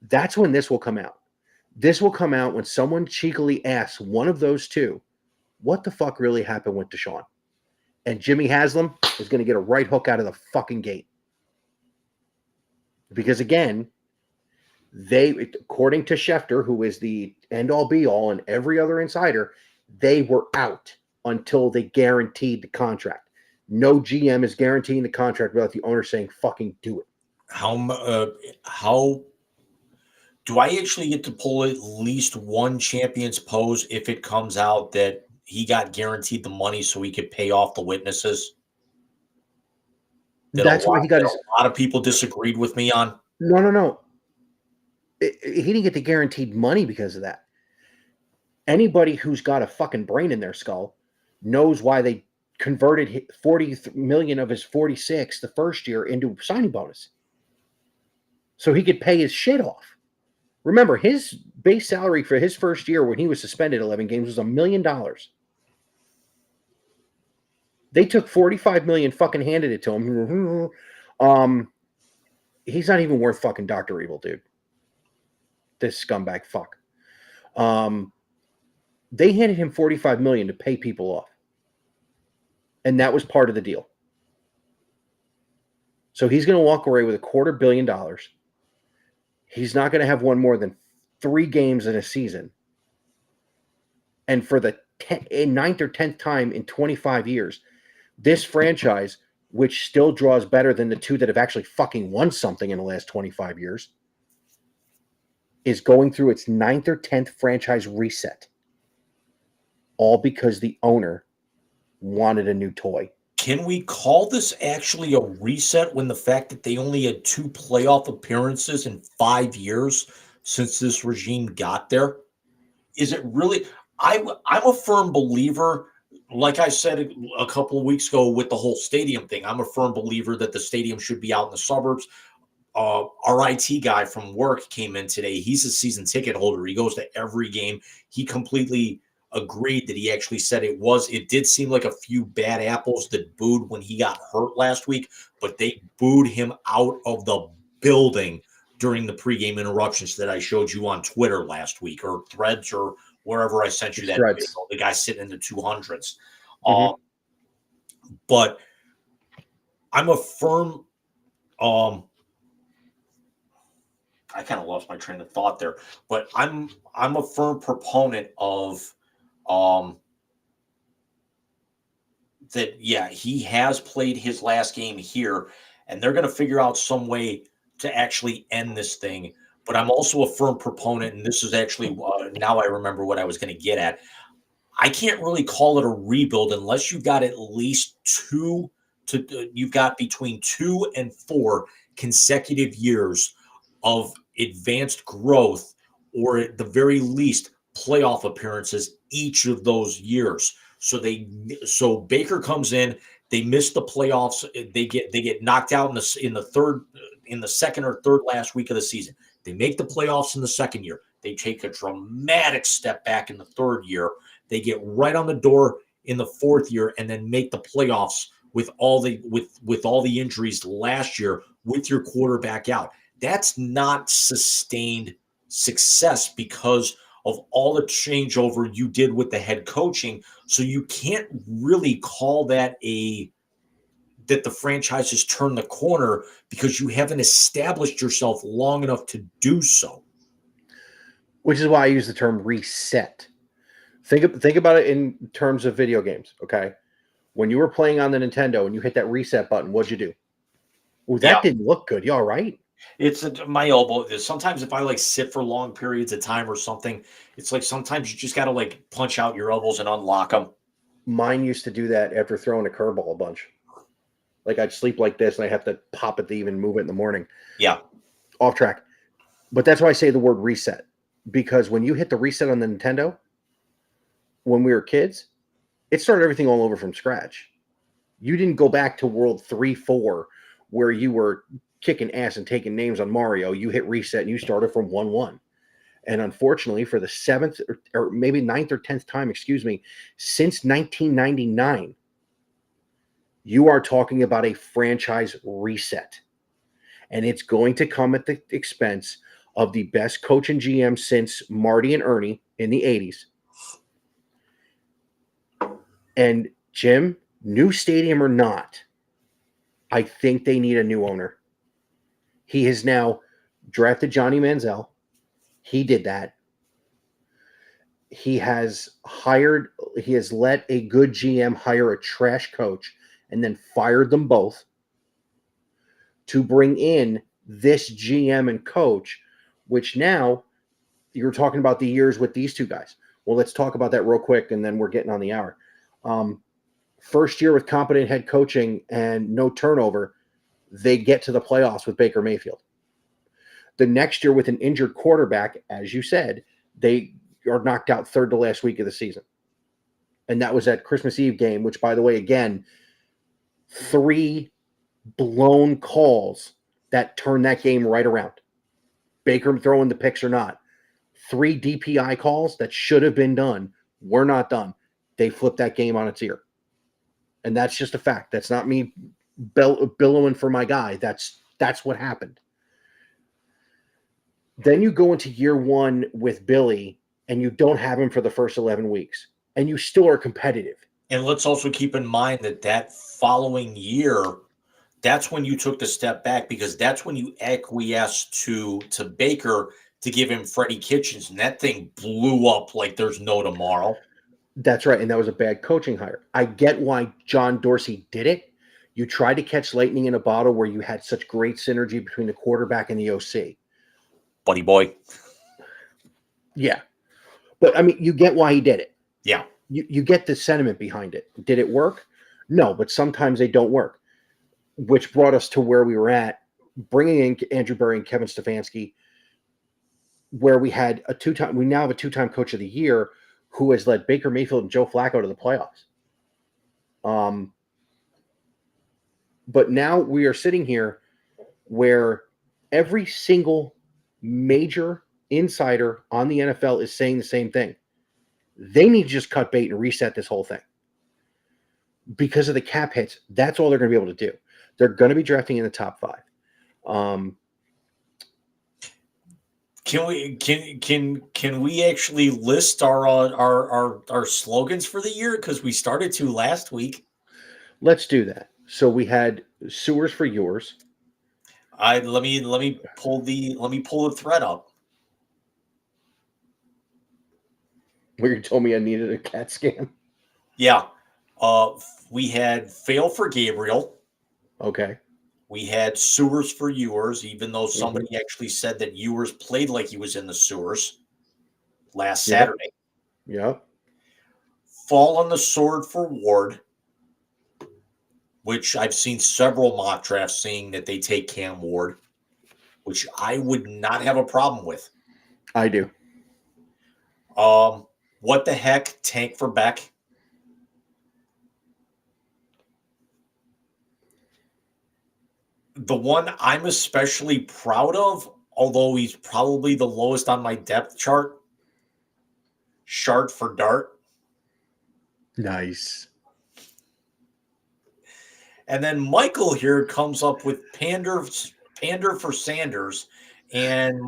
That's when this will come out. This will come out when someone cheekily asks one of those two, what the fuck really happened with Deshaun? And Jimmy Haslam is going to get a right hook out of the fucking gate. Because again, they, according to Schefter, who is the end-all be-all and every other insider, they were out until they guaranteed the contract. No GM is guaranteeing the contract without the owner saying, fucking do it. How do I actually get to pull at least one champion's pose if it comes out that he got guaranteed the money so he could pay off the witnesses? That's why he got his. A lot of people disagreed with me on. No. He didn't get the guaranteed money because of that. Anybody who's got a fucking brain in their skull knows why they converted 40 million of his 46 the first year into signing bonus. So he could pay his shit off. Remember, his base salary for his first year when he was suspended 11 games was $1 million. They took 45 million, fucking handed it to him. He's not even worth fucking Dr. Evil, dude. This scumbag fuck. They handed him 45 million to pay people off. And that was part of the deal. So he's going to walk away with $250 million. He's not going to have won more than 3 games in a season. And for the 9th or 10th time in 25 years, this franchise, which still draws better than the 2 that have actually fucking won something in the last 25 years, is going through its 9th or 10th franchise reset. All because the owner wanted a new toy. Can we call this actually a reset when the fact that they only had 2 playoff appearances in 5 years since this regime got there? Is it really? I'm a firm believer, like I said a couple of weeks ago with the whole stadium thing, I'm a firm believer that the stadium should be out in the suburbs. Our IT guy from work came in today. He's a season ticket holder. He goes to every game. He completely agreed that he actually said it did seem like a few bad apples that booed when he got hurt last week, but they booed him out of the building during the pregame interruptions that I showed you on Twitter last week, or Threads, or wherever I sent you that video, the guy sitting in the 200s. But I'm a firm I kind of lost my train of thought there, but I'm a firm proponent of that, yeah, he has played his last game here, and they're going to figure out some way to actually end this thing. But I'm also a firm proponent, and this is actually now I remember what I was going to get at. I can't really call it a rebuild unless you've got at least you've got between 2 and 4 consecutive years of advanced growth, or at the very least playoff appearances each of those years. So Baker comes in, they miss the playoffs, they get knocked out in the second or third last week of the season. They make the playoffs in the second year. They take a dramatic step back in the third year. They get right on the door in the fourth year, and then make the playoffs with all the injuries last year with your quarterback out. That's not sustained success because of all the changeover you did with the head coaching. So you can't really call that that the franchise has turned the corner because you haven't established yourself long enough to do so. Which is why I use the term reset. Think about it in terms of video games, okay? When you were playing on the Nintendo and you hit that reset button, what'd you do? Well, that didn't look good. You all right? It's my elbow. Sometimes if I sit for long periods of time or something, it's like sometimes you just got to punch out your elbows and unlock them. Mine used to do that after throwing a curveball a bunch. I'd sleep like this and I have to pop it to even move it in the morning. Yeah. Off track. But that's why I say the word reset. Because when you hit the reset on the Nintendo, when we were kids, it started everything all over from scratch. You didn't go back to World 3, 4, where you were kicking ass and taking names on Mario. You hit reset and you started from 1-1. And unfortunately, for the 7th or maybe 9th or 10th time, since 1999, you are talking about a franchise reset. And it's going to come at the expense of the best coach and GM since Marty and Ernie in the 80s. And Jim, new stadium or not, I think they need a new owner. He has now drafted Johnny Manziel. He did that. He has let a good GM hire a trash coach and then fired them both to bring in this GM and coach, which now you're talking about the years with these two guys. Well, let's talk about that real quick, and then we're getting on the hour. First year with competent head coaching and no turnover, they get to the playoffs with Baker Mayfield. The next year with an injured quarterback, as you said, they are knocked out third to last week of the season. And that was that Christmas Eve game, which, by the way, again, 3 blown calls that turned that game right around. Baker throwing the picks or not. 3 DPI calls that should have been done were not done. They flipped that game on its ear. And that's just a fact. That's not me billowing for my guy. That's what happened. Then you go into year one with Billy, and you don't have him for the first 11 weeks, and you still are competitive. And let's also keep in mind that following year, that's when you took the step back, because that's when you acquiesced to Baker to give him Freddie Kitchens, and that thing blew up like there's no tomorrow. That's right, and that was a bad coaching hire. I get why John Dorsey did it. You tried to catch lightning in a bottle where you had such great synergy between the quarterback and the OC. Buddy boy. Yeah. But, I mean, you get why he did it. Yeah. You get the sentiment behind it. Did it work? No, but sometimes they don't work, which brought us to where we were at, bringing in Andrew Berry and Kevin Stefanski, where we now have a 2-time coach of the year who has led Baker Mayfield and Joe Flacco to the playoffs. But now we are sitting here where every single major insider on the NFL is saying the same thing. They need to just cut bait and reset this whole thing. Because of the cap hits, that's all they're going to be able to do. They're going to be drafting in the top 5. Can we actually list our slogans for the year, because we started to last week? Let's do that. So we had sewers for yours. Let me pull the thread up. Where you told me I needed a CAT scan. Yeah. We had fail for Gabriel. Okay. We had sewers for Ewers, even though somebody actually said that Ewers played like he was in the sewers last Saturday. Yep. Fall on the sword for Ward, which I've seen several mock drafts saying that they take Cam Ward, which I would not have a problem with. I do. What the heck? Tank for Beck. The one I'm especially proud of, although he's probably the lowest on my depth chart, Shard for Dart. Nice. And then Michael here comes up with Pander for Sanders. And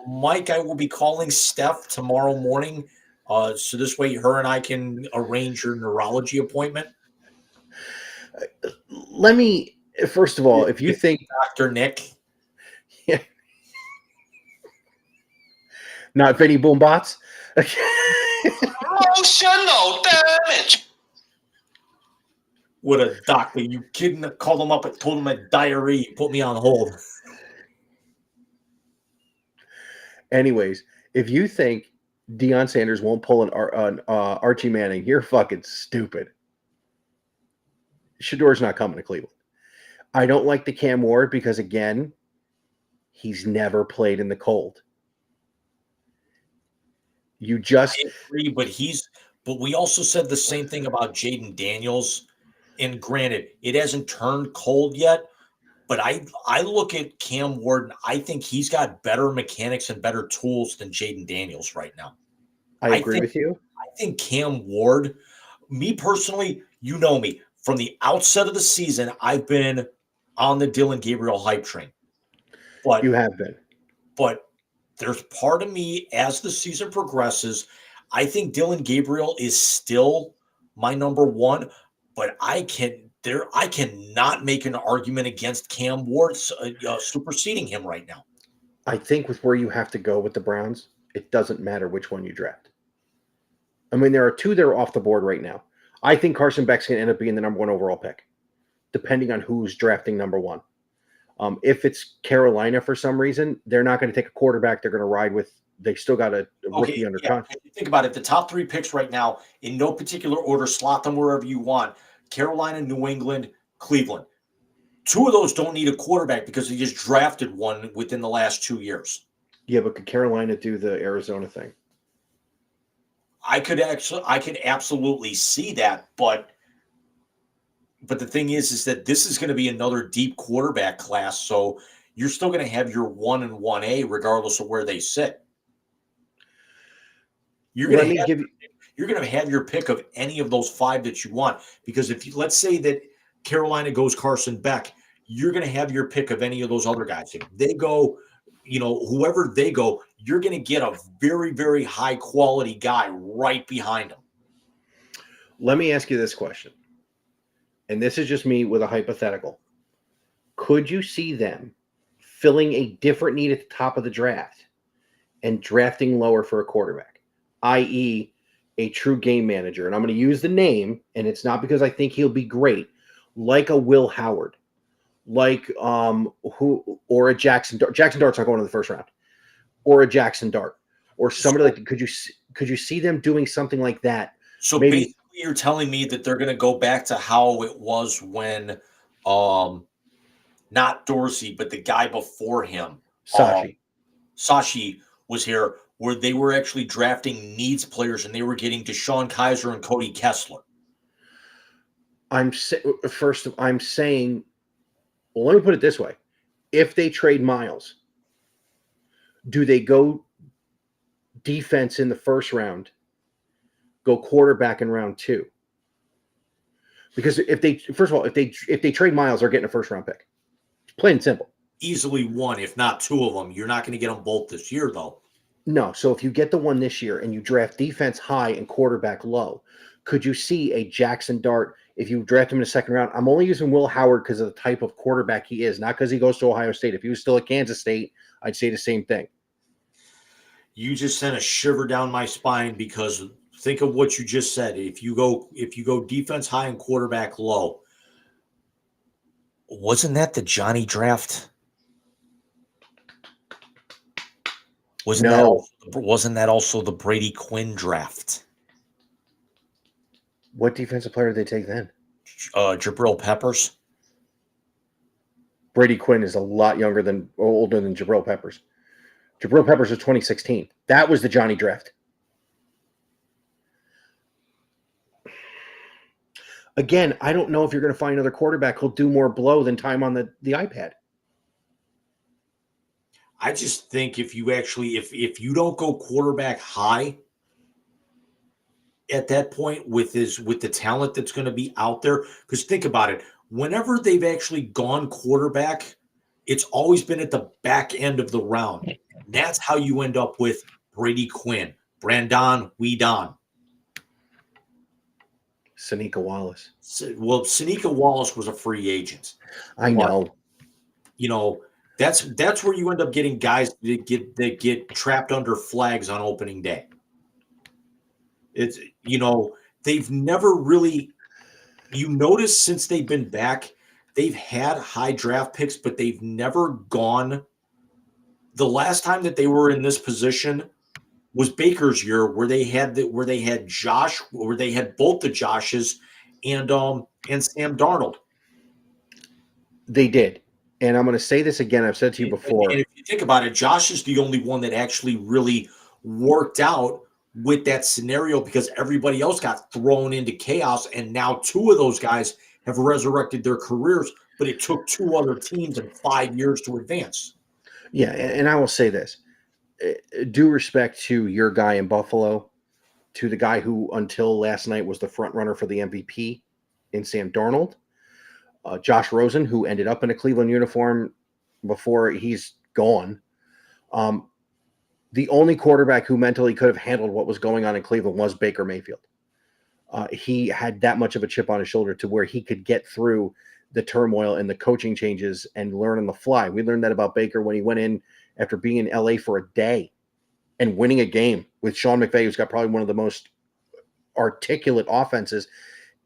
Mike, I will be calling Steph tomorrow morning. So this way her and I can arrange your neurology appointment. Let me, first of all, if you think Dr. Nick. Yeah. Not Vinny Boombots. Emotional damage. What a doctor. You kidding? Called him up and told him I had diarrhea. Put me on hold. Anyways, if you think Deion Sanders won't pull an Archie Manning, you're fucking stupid. Shador's not coming to Cleveland. I don't like the Cam Ward because, again, he's never played in the cold. You just I agree, but we also said the same thing about Jaden Daniels. And granted, it hasn't turned cold yet, but I look at Cam Ward and I think he's got better mechanics and better tools than Jaden Daniels right now. I agree with you. I think Cam Ward, me personally, you know me, from the outset of the season, I've been on the Dylan Gabriel hype train. But you have been. But there's part of me as the season progresses, I think Dylan Gabriel is still my number one, but I cannot make an argument against Cam Ward superseding him right now. I think with where you have to go with the Browns, it doesn't matter which one you draft. I mean, there are two that are off the board right now. I think Carson Beck's going to end up being the number one overall pick, depending on who's drafting number one. If it's Carolina for some reason, they're not going to take a quarterback. They're going to ride with. They still got a rookie under contract. Think about it. The top 3 picks right now, in no particular order, slot them wherever you want. Carolina, New England, Cleveland. 2 of those don't need a quarterback because they just drafted one within the last 2 years. Yeah, but could Carolina do the Arizona thing? I could absolutely see that, but the thing is that this is going to be another deep quarterback class, so you're still going to have your 1 and 1A regardless of where they sit. You're going to have your pick of any of those 5 that you want, because let's say that Carolina goes Carson Beck, you're going to have your pick of any of those other guys. If they go, whoever they go, you're going to get a very, very high quality guy right behind them. Let me ask you this question, and this is just me with a hypothetical. Could you see them filling a different need at the top of the draft and drafting lower for a quarterback, i.e., a true game manager? And I'm going to use the name, and it's not because I think he'll be great, like a Will Howard, like or a Jackson Dart. Jackson Dart's not going in the first round, or a Jackson Dart, or somebody like. Could you see them doing something like that? So basically, you're telling me that they're going to go back to how it was when, not Dorsey, but the guy before him, Sashi was here, where they were actually drafting needs players and they were getting Deshaun Kaiser and Cody Kessler. I'm saying, well, let me put it this way. If they trade Miles, do they go defense in the first round, go quarterback in round 2? Because if they trade Miles, they're getting a first round pick. Plain and simple. Easily one, if not 2 of them. You're not going to get them both this year, though. No. So if you get the one this year and you draft defense high and quarterback low, could you see a Jackson Dart if you draft him in the second round? I'm only using Will Howard because of the type of quarterback he is, not because he goes to Ohio State. If he was still at Kansas State, I'd say the same thing. You just sent a shiver down my spine, because think of what you just said. If you go defense high and quarterback low, wasn't that the Johnny draft? Wasn't that also the Brady Quinn draft? What defensive player did they take then? Jabril Peppers. Brady Quinn is a lot older than Jabril Peppers. Jabril Peppers was 2016. That was the Johnny draft. Again, I don't know if you're going to find another quarterback who'll do more blow than time on the iPad. I just think if you don't go quarterback high at that point with the talent that's going to be out there, because think about it, whenever they've actually gone quarterback, it's always been at the back end of the round. And that's how you end up with Brady Quinn, Brandon Weedon, Seneca Wallace. Well, Seneca Wallace was a free agent. I know. That's where you end up getting guys that get trapped under flags on opening day. It's they've never really, notice since they've been back, they've had high draft picks, but they've never gone. The last time that they were in this position was Baker's year, where they had both the Joshes and Sam Darnold. They did. And I'm going to say this again. I've said to you before. And if you think about it, Josh is the only one that actually really worked out with that scenario, because everybody else got thrown into chaos. And now 2 of those guys have resurrected their careers, but it took 2 other teams and 5 years to advance. Yeah. And I will say this, due respect to your guy in Buffalo, to the guy who until last night was the front runner for the MVP in Sam Darnold, Josh Rosen, who ended up in a Cleveland uniform before he's gone. The only quarterback who mentally could have handled what was going on in Cleveland was Baker Mayfield. He had that much of a chip on his shoulder to where he could get through the turmoil and the coaching changes and learn on the fly. We learned that about Baker when he went in after being in LA for a day and winning a game with Sean McVay, who's got probably one of the most articulate offenses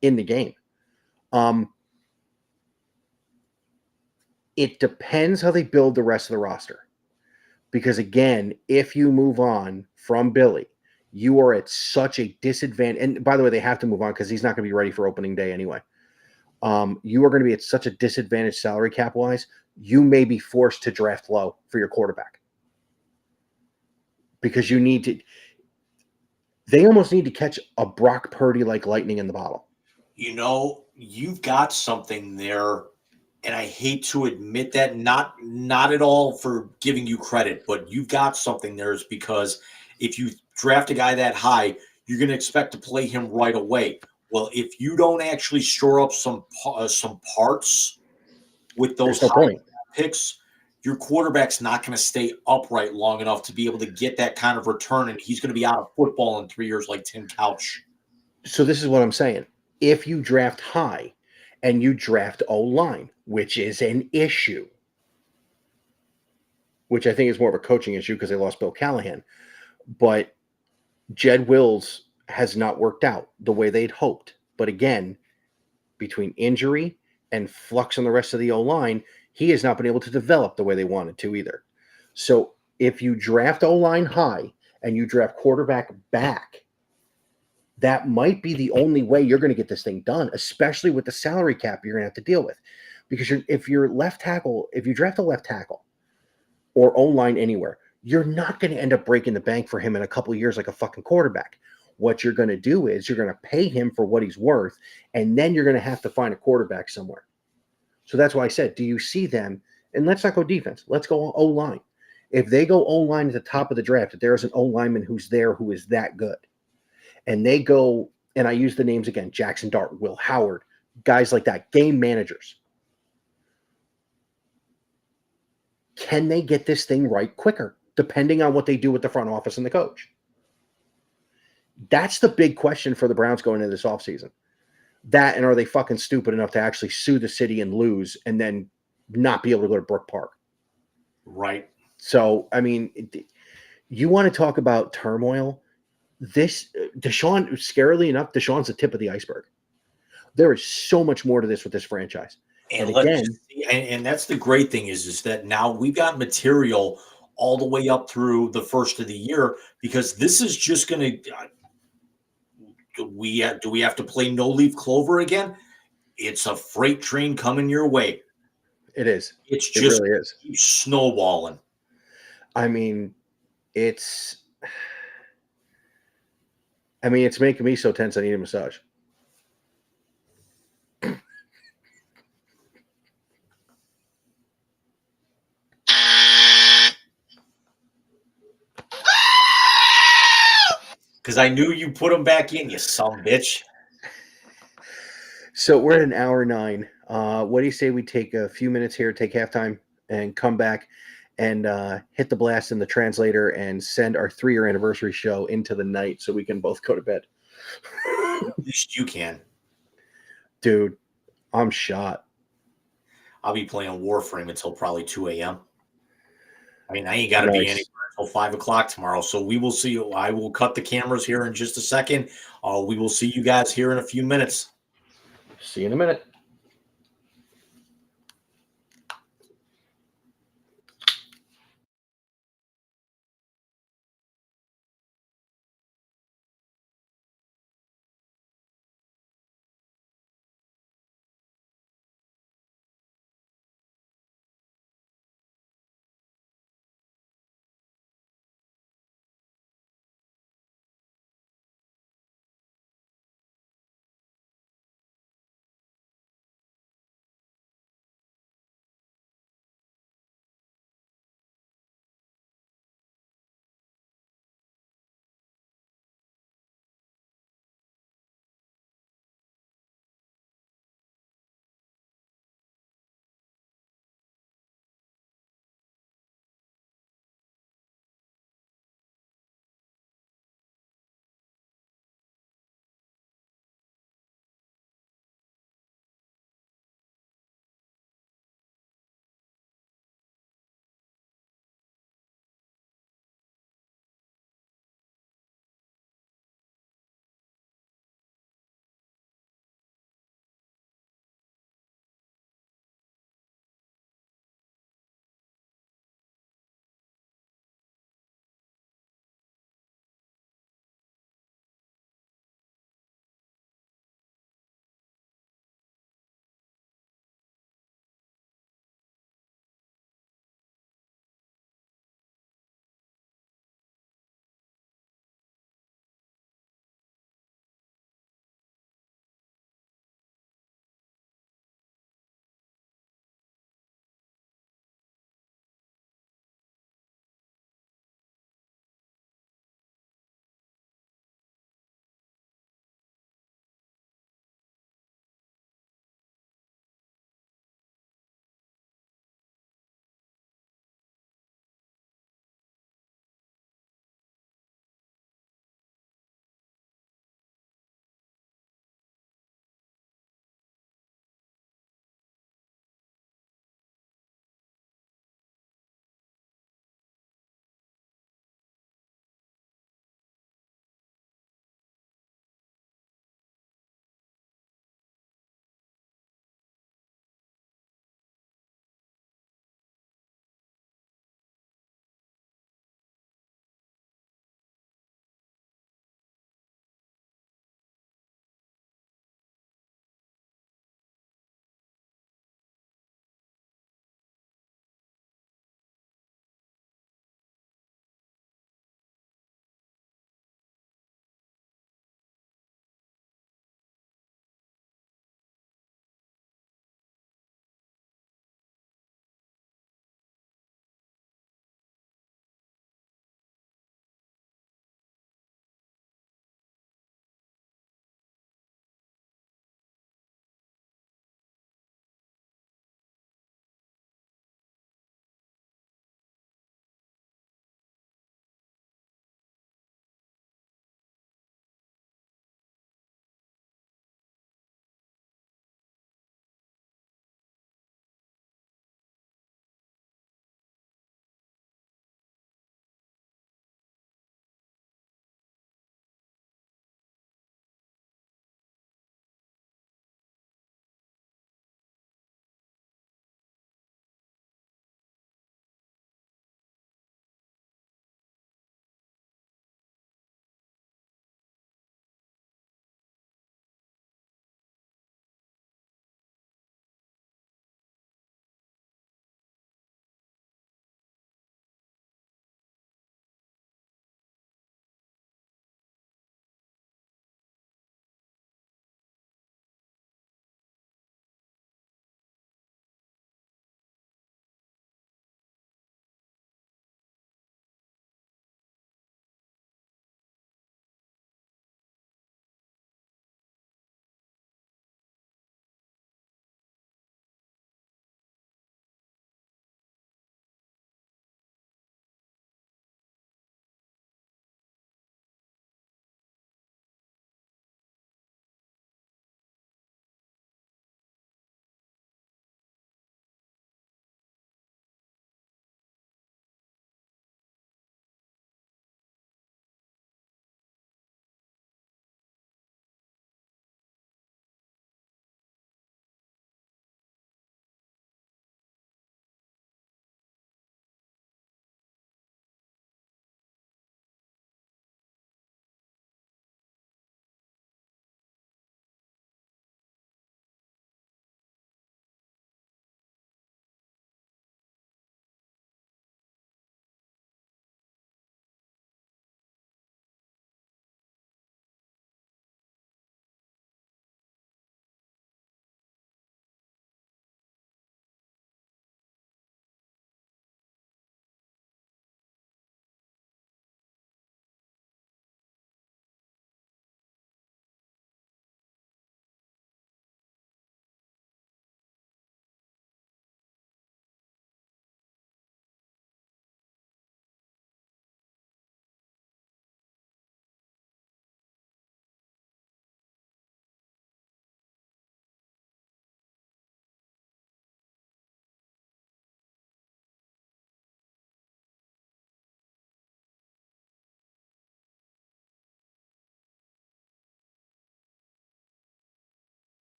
in the game. It depends how they build the rest of the roster. Because again, if you move on from Billy, you are at such a disadvantage. And by the way, they have to move on because he's not going to be ready for opening day anyway. You are going to be at such a disadvantage salary cap wise. You may be forced to draft low for your quarterback because you need to. They almost need to catch a Brock Purdy like lightning in the bottle. You know, you've got something there, and I hate to admit that, not at all for giving you credit, but you've got something there is because if you draft a guy that high, you're going to expect to play him right away. Well, if you don't actually store up some parts with those There's no high point. picks, your quarterback's not going to stay upright long enough to be able to get that kind of return, and he's going to be out of football in 3 years like Tim Couch. So this is what I'm saying. If you draft high and you draft O-line, which is an issue, which I think is more of a coaching issue because they lost Bill Callahan, but Jed Wills has not worked out the way they'd hoped. But again, between injury and flux on the rest of the O-line, he has not been able to develop the way they wanted to either. So if you draft O-line high and you draft quarterback back, that might be the only way you're going to get this thing done, especially with the salary cap you're going to have to deal with. Because if you draft a left tackle or O-line anywhere, you're not going to end up breaking the bank for him in a couple of years like a fucking quarterback. What you're going to do is you're going to pay him for what he's worth, and then you're going to have to find a quarterback somewhere. So that's why I said, do you see them? And let's not go defense. Let's go O-line. If they go O-line at the top of the draft, if there's an O-lineman who's there who is that good, and they go, and I use the names again, Jackson Dart, Will Howard, guys like that, game managers, can they get this thing right quicker, depending on what they do with the front office and the coach? That's the big question for the Browns going into this offseason. That, and are they fucking stupid enough to actually sue the city and lose and then not be able to go to Brook Park? Right. So, I mean, you want to talk about turmoil? This, Deshaun, scarily enough, Deshaun's the tip of the iceberg. There is so much more to this with this franchise. And again, and that's the great thing is that now we've got material all the way up through the first of the year because this is just going to. Do we have to play no leaf clover again? It's a freight train coming your way. it is. It's It just really is. snowballing. I mean, it's making me so tense I need a massage. Because I knew you put them back in, you son bitch. So we're at an hour 9. What do you say we take a few minutes here, take halftime, and come back and hit the blast in the translator and send our 3-year anniversary show into the night so we can both go to bed? At least you can. Dude, I'm shot. I'll be playing Warframe until probably 2 a.m. I mean, I ain't got to be anywhere until 5 o'clock tomorrow. So we will see. I will cut the cameras here in just a second. We will see you guys here in a few minutes. See you in a minute.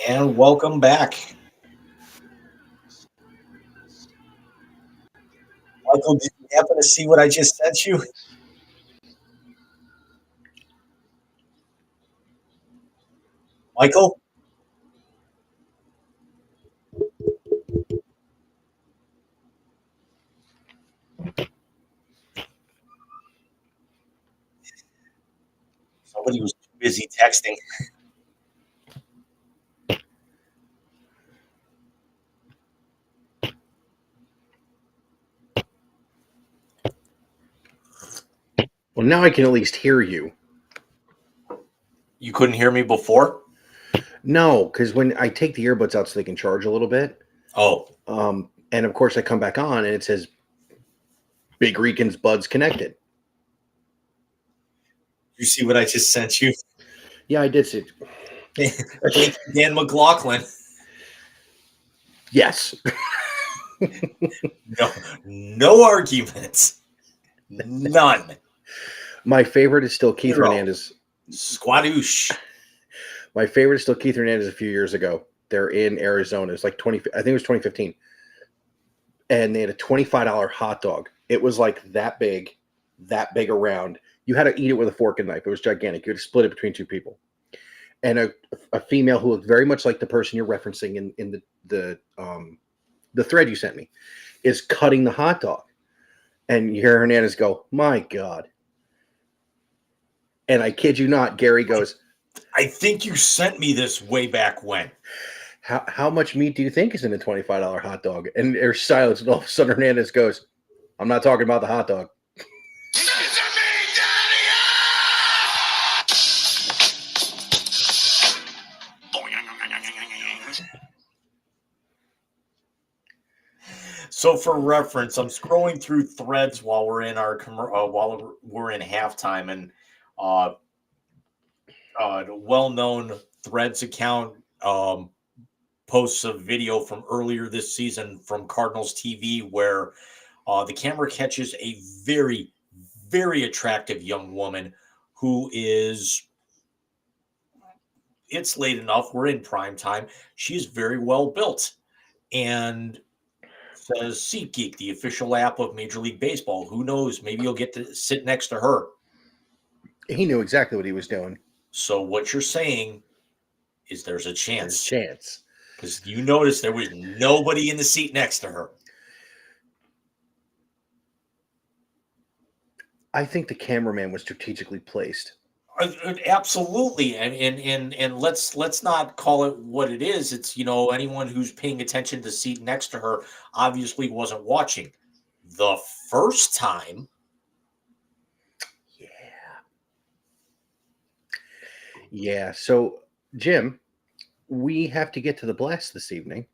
And welcome back. Michael, did you happen to see what I just sent you? Michael? Somebody was too busy texting. Well, now I can at least hear you. You couldn't hear me before? No, because when I take the earbuds out so they can charge a little bit, Oh, and of course I come back on and it says Big Rican's buds connected. you see what I just sent you? Yeah, I did see it. Thank you, Dan McLaughlin. Yes. No arguments. None. My favorite is still Keith Zero. Hernandez. Squadoosh. My favorite is still Keith Hernandez a few years ago. They're in Arizona. It's like I think it was 2015. And they had a $25 hot dog. It was like that big around. You had to eat it with a fork and knife. It was gigantic. You had to split it between two people. And a female who looked very much like the person you're referencing in the thread you sent me is cutting the hot dog. And you hear Hernandez go, "My God." And I kid you not, Gary goes, I think you sent me this way back when. How much meat do you think is in a $25 hot dog? And there's silence, and all of a sudden Hernandez goes, "I'm not talking about the hot dog." So, for reference, I'm scrolling through threads while we're in while we're in halftime, and the well-known Threads account posts a video from earlier this season from Cardinals TV where the camera catches a very, very attractive young woman who is. It's late enough. We're in prime time. She's very well built, and says SeatGeek, the official app of Major League Baseball. Who knows? Maybe you'll get to sit next to her. He knew exactly what he was doing. So what you're saying is there's a chance. Chance. Because you notice there was nobody in the seat next to her. I think the cameraman was strategically placed. Absolutely, and let's not call it what it is. It's anyone who's paying attention to the seat next to her obviously wasn't watching the first time. Yeah. So Jim, we have to get to the blast this evening.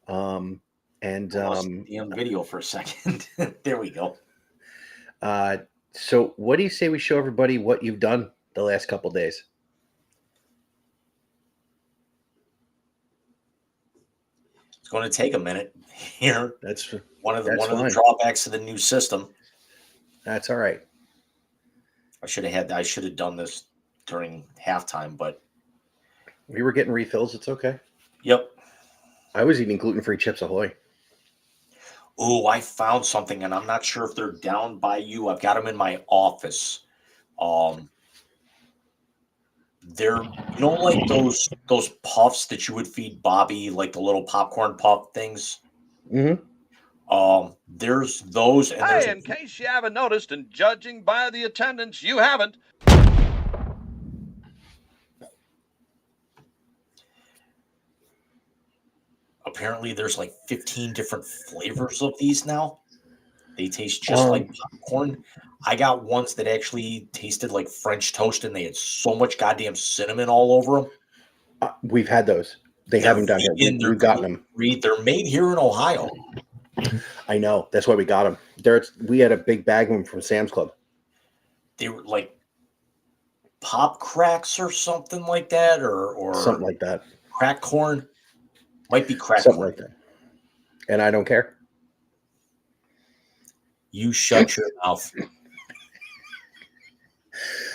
The video for a second. There we go. So what do you say we show everybody what you've done the last couple days? It's going to take a minute here. That's one of fine. the drawbacks of the new system. That's all right. I should have done this during halftime, but We were getting refills. It's okay. Yep. I was eating gluten-free Chips Ahoy. Oh, I found something, and I'm not sure if they're down by you. I've got them in my office. They're like those puffs that you would feed Bobby, like the little popcorn puff things. Mm-hmm. There's those, and Hey, in case you haven't noticed, and judging by the attendance, you haven't. Apparently there's like 15 different flavors of these now. They taste just like popcorn. I got ones that actually tasted like French toast, and they had so much goddamn cinnamon all over them. We've had those. They have them down here. We've gotten them. They're made here in Ohio. I know. That's why we got them. We had a big bag of them from Sam's Club. They were like pop cracks or something like that, or something like that. Crack corn. Might be crack something corn. like that. And I don't care. You shut your mouth.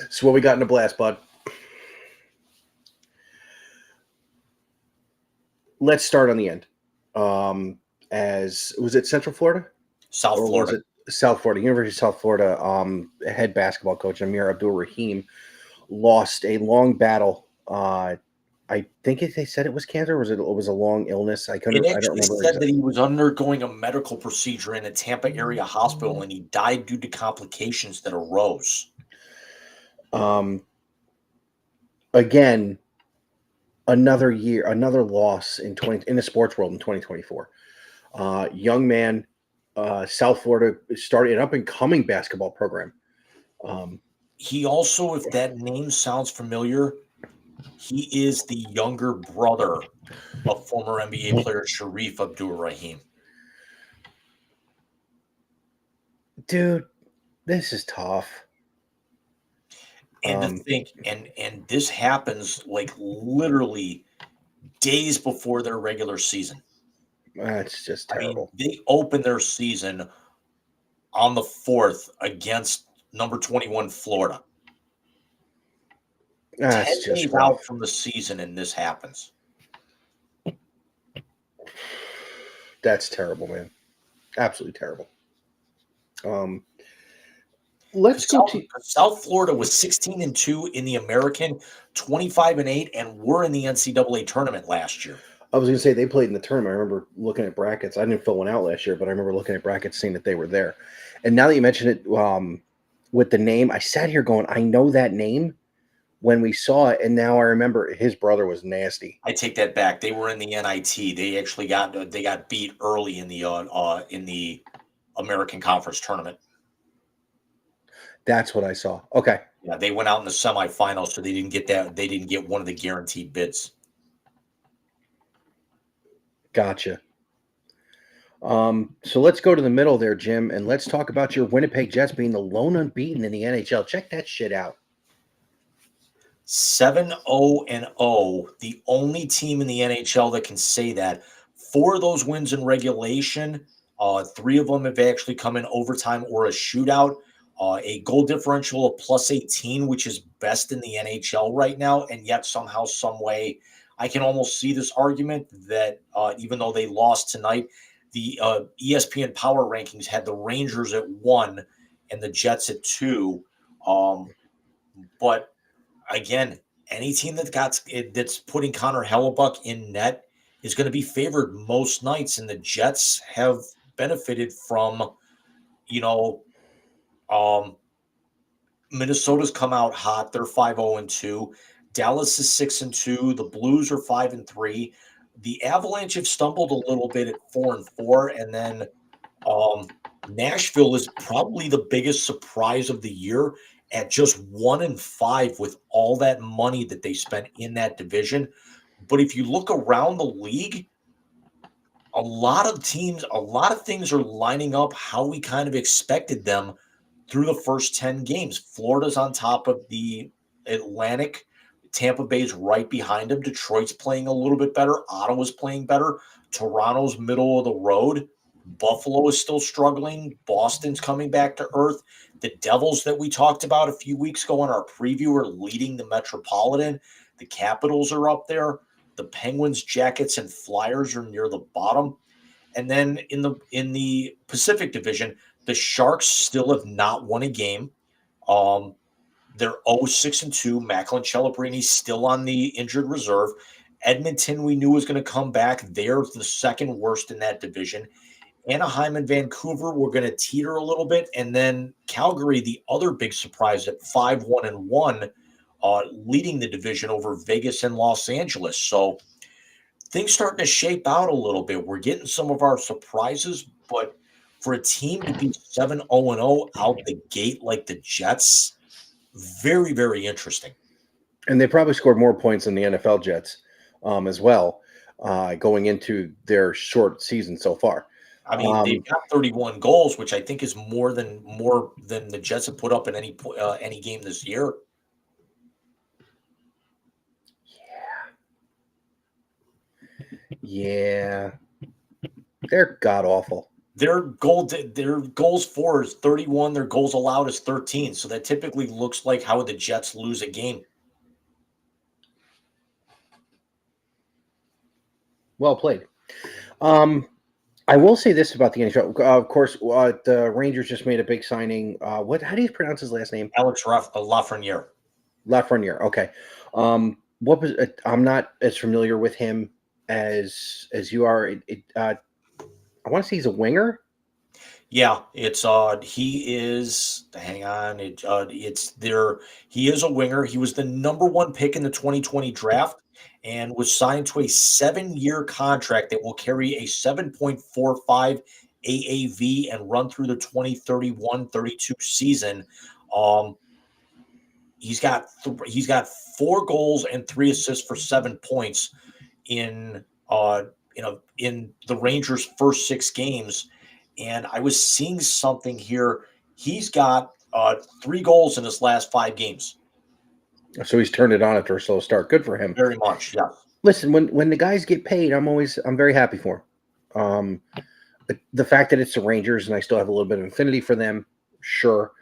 So what we got in the blast, bud? let's start on the end. As was it Central Florida? South Or Florida. was it South Florida? University of South Florida head basketball coach Amir Abdul-Rahim lost a long battle. I think they said it was cancer. Or it was a long illness? I It don't actually remember. said that he was undergoing a medical procedure in a Tampa area hospital, and he died due to complications that arose. Again, another loss in the sports world in 2024. Young man, South Florida started an up and coming basketball program. He also, if that name sounds familiar, he is the younger brother of former NBA player Sharif Abdur-Rahim. Dude, this is tough. And to think, and this happens like literally days before their regular season. That's just terrible. I mean, they open their season on the 4th against number 21 Florida. That's 10 just days rough. out from the season, and this happens. That's terrible, man. Absolutely terrible. Let's go to South Florida was 16-2 in the American, 25-8, and were in the NCAA tournament last year. I was going to say they played in the tournament. I remember looking at brackets. I didn't fill one out last year, but I remember looking at brackets, seeing that they were there. And now that you mention it, with the name, I sat here going, I know that name when we saw it, and now I remember his brother was nasty. I take that back. They were in the NIT. They actually got beat early in the American Conference tournament. That's what I saw. Okay. Yeah, they went out in the semifinals, so they didn't get that. They didn't get one of the guaranteed bids. Gotcha. So let's go to the middle there, Jim, and let's talk about your Winnipeg Jets being the lone unbeaten in the NHL. Check that shit out. 7-0-0, the only team in the NHL that can say that. 4 of those wins in regulation, 3 of them have actually come in overtime or a shootout. A goal differential of +18, which is best in the NHL right now, and yet somehow, some way, I can almost see this argument that even though they lost tonight, the ESPN Power Rankings had the Rangers at 1 and the Jets at 2. But again, any team that's putting Connor Hellebuck in net is going to be favored most nights, and the Jets have benefited from, Minnesota's come out hot. They're 5-0-2. Dallas is 6-2. The Blues are 5-3. The Avalanche have stumbled a little bit at 4-4, and then Nashville is probably the biggest surprise of the year at just 1-5 with all that money that they spent in that division. But if you look around the league, a lot of things are lining up how we kind of expected them through the first 10 games. Florida's on top of the Atlantic. Tampa Bay's right behind them. Detroit's playing a little bit better. Ottawa's playing better. Toronto's middle of the road. Buffalo is still struggling. Boston's coming back to earth. The Devils that we talked about a few weeks ago in our preview are leading the Metropolitan. The Capitals are up there. The Penguins, Jackets, and Flyers are near the bottom. And then in the Pacific Division, the Sharks still have not won a game. They're 0-6-2. Macklin Celebrini still on the injured reserve. Edmonton, we knew was going to come back. They're the second worst in that division. Anaheim and Vancouver were going to teeter a little bit. And then Calgary, the other big surprise at 5-1-1, leading the division over Vegas and Los Angeles. So things starting to shape out a little bit. We're getting some of our surprises, but for a team to be 7-0-0 out the gate like the Jets, very, very interesting. And they probably scored more points than the NFL Jets as well, going into their short season so far. I mean, they've got 31 goals, which I think is more than the Jets have put up in any game this year. Yeah. They're god awful. Their goals for is 31. Their goals allowed is 13. So that typically looks like how the Jets lose a game. Well played. I will say this about the NHL. Of course, the Rangers just made a big signing. How do you pronounce his last name? Alex Lafreniere. Lafreniere. Okay. What was? I'm not as familiar with him as you are. I want to say he's a winger. Yeah, it's he is. Hang on, it's there. He is a winger. He was the number one pick in the 2020 draft and was signed to a 7-year contract that will carry a 7.45 AAV and run through the 2031-32 season. Um, he's got 4 goals and 3 assists for 7 points in in the Rangers' first 6 games. And I was seeing something here. He's got 3 goals in his last 5 games. So he's turned it on after a slow start. Good for him. Very much, yeah. Listen, when the guys get paid, I'm very happy for him. The fact that it's the Rangers and I still have a little bit of affinity for them, sure.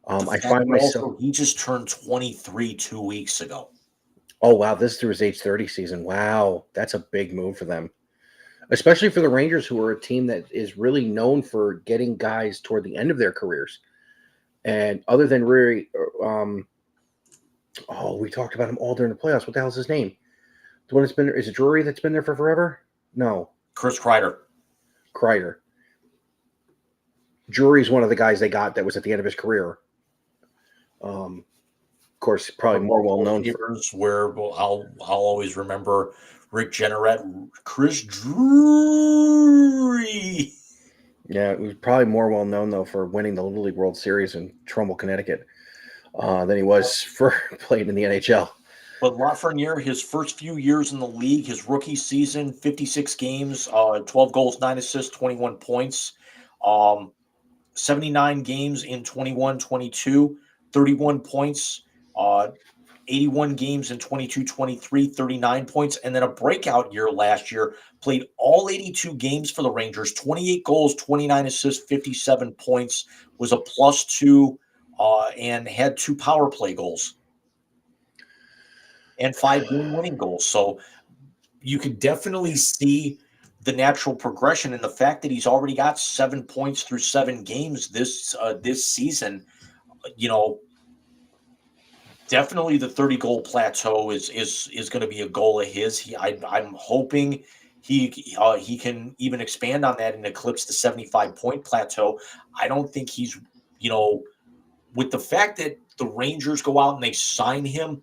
I find myself. He just turned 23 2 weeks ago. Oh wow, this is through his age 30 season. Wow, that's a big move for them. Especially for the Rangers, who are a team that is really known for getting guys toward the end of their careers. And other than Riri, we talked about him all during the playoffs. What the hell's his name? The one that's been there, is it Drury that's been there for forever? No. Chris Kreider. Drury's one of the guys they got that was at the end of his career. Of course, probably more well known for where I'll always remember Rick Jeanneret, Chris Drury. Yeah, it was probably more well known though for winning the Little League World Series in Trumbull, Connecticut, than he was for playing in the NHL. But Lafreniere, his first few years in the league, his rookie season, 56 games, 12 goals, 9 assists, 21 points, 79 games in 21-22, 31 points, 81 games in 22-23, 39 points, and then a breakout year last year, played all 82 games for the Rangers, 28 goals, 29 assists, 57 points, was a +2, and had 2 power play goals and 5 game-winning goals. So you could definitely see the natural progression, and the fact that he's already got 7 points through 7 games this season, definitely the 30-goal plateau is going to be a goal of his. I'm hoping he can even expand on that and eclipse the 75-point plateau. I don't think he's, with the fact that the Rangers go out and they sign him,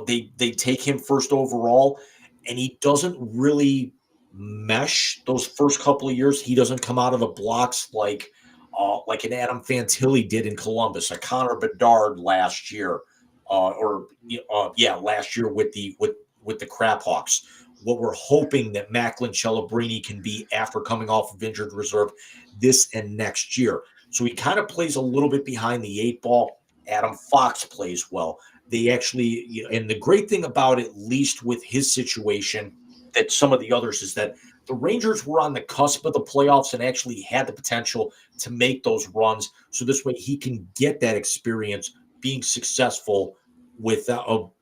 they take him first overall, and he doesn't really mesh those first couple of years. He doesn't come out of the blocks like an Adam Fantilli did in Columbus, a Connor Bedard last year, last year with the Craphawks. What we're hoping that Macklin Celebrini can be after coming off of injured reserve this and next year. So he kind of plays a little bit behind the 8 ball. Adam Fox plays well. They actually, and the great thing about it, at least with his situation, that some of the others, is that the Rangers were on the cusp of the playoffs and actually had the potential to make those runs. So this way he can get that experience being successful with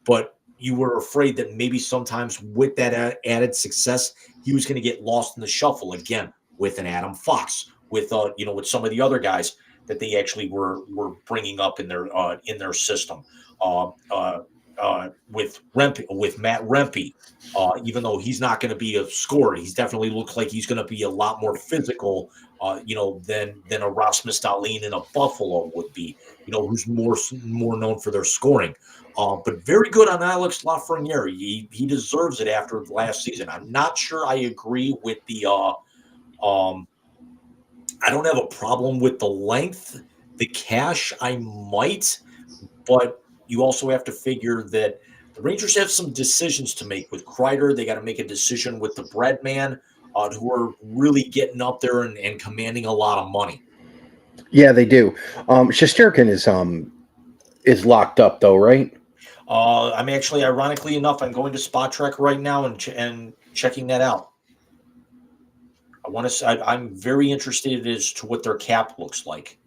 but you were afraid that maybe sometimes with that added success, he was going to get lost in the shuffle again with an Adam Fox, with with some of the other guys that they actually were bringing up in their system. With Matt Rempe, even though he's not going to be a scorer, he's definitely looks like he's going to be a lot more physical, than a Rasmus Dahlin in a Buffalo would be, who's more known for their scoring. But very good on Alex Lafreniere. He deserves it after last season. I'm not sure I agree with the. I don't have a problem with the length, the cash. I might, but you also have to figure that the Rangers have some decisions to make with Kreider. They got to make a decision with the bread man, who are really getting up there and commanding a lot of money. Yeah, they do. Shesterkin is locked up though, right? I'm actually, ironically enough, I'm going to Spot Trek right now and checking that out. I'm very interested as to what their cap looks like.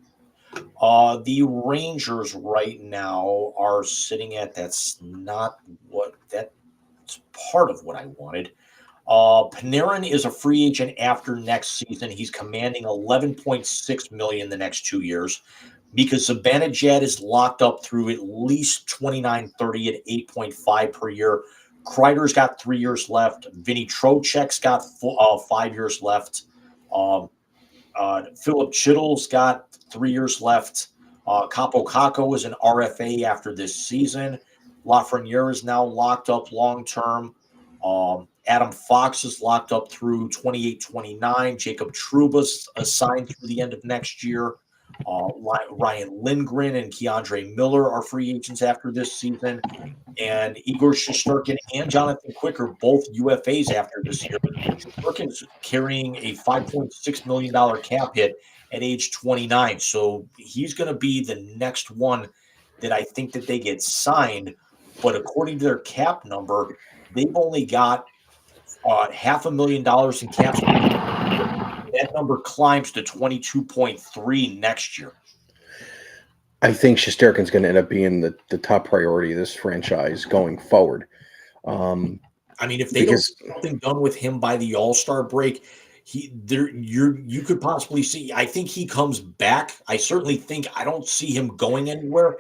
The Rangers right now are sitting at, that's part of what I wanted. Panarin is a free agent after next season. He's commanding 11.6 million the next 2 years. Mika Zibanejad is locked up through at least 29-30 at 8.5 per year. Kreider's got 3 years left. Vinny Trocheck's got 5 years left. Philip Chittle's got 3 years left. Capo Caco is an RFA after this season. Lafreniere is now locked up long term. Adam Fox is locked up through 28-29. Jacob Trouba's assigned through the end of next year. Ryan Lindgren and Keandre Miller are free agents after this season. And Igor Shesterkin and Jonathan Quick are both UFAs after this year. Shesterkin's carrying a $5.6 million cap hit at age 29. So he's going to be the next one that I think that they get signed. But according to their cap number, they've only got $500,000 in cap space. That number climbs to 22.3 next year. I think Shesterkin's going to end up being the top priority of this franchise going forward. I mean, if they don't get something done with him by the All-Star break, you could possibly see. I think he comes back. I don't see him going anywhere.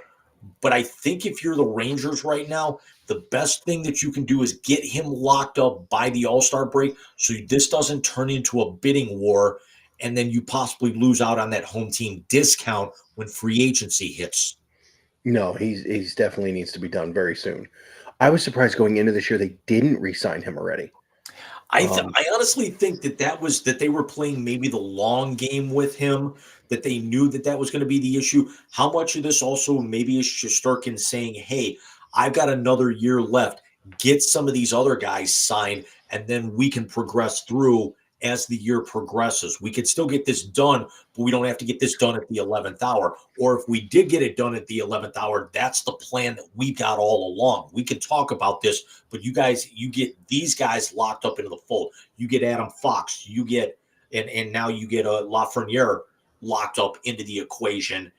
But I think if you're the Rangers right now, the best thing that you can do is get him locked up by the All-Star break so this doesn't turn into a bidding war and then you possibly lose out on that home team discount when free agency hits. No, he's definitely needs to be done very soon. I was surprised going into this year they didn't re-sign him already. I honestly think that they were playing maybe the long game with him, that they knew that was going to be the issue. How much of this also maybe is Shesterkin saying, hey, I've got another year left. Get some of these other guys signed, and then we can progress through as the year progresses. We could still get this done, but we don't have to get this done at the 11th hour. Or if we did get it done at the 11th hour, that's the plan that we've got all along. We can talk about this, but you get these guys locked up into the fold. You get Adam Fox, and now you get Lafreniere locked up into the equation.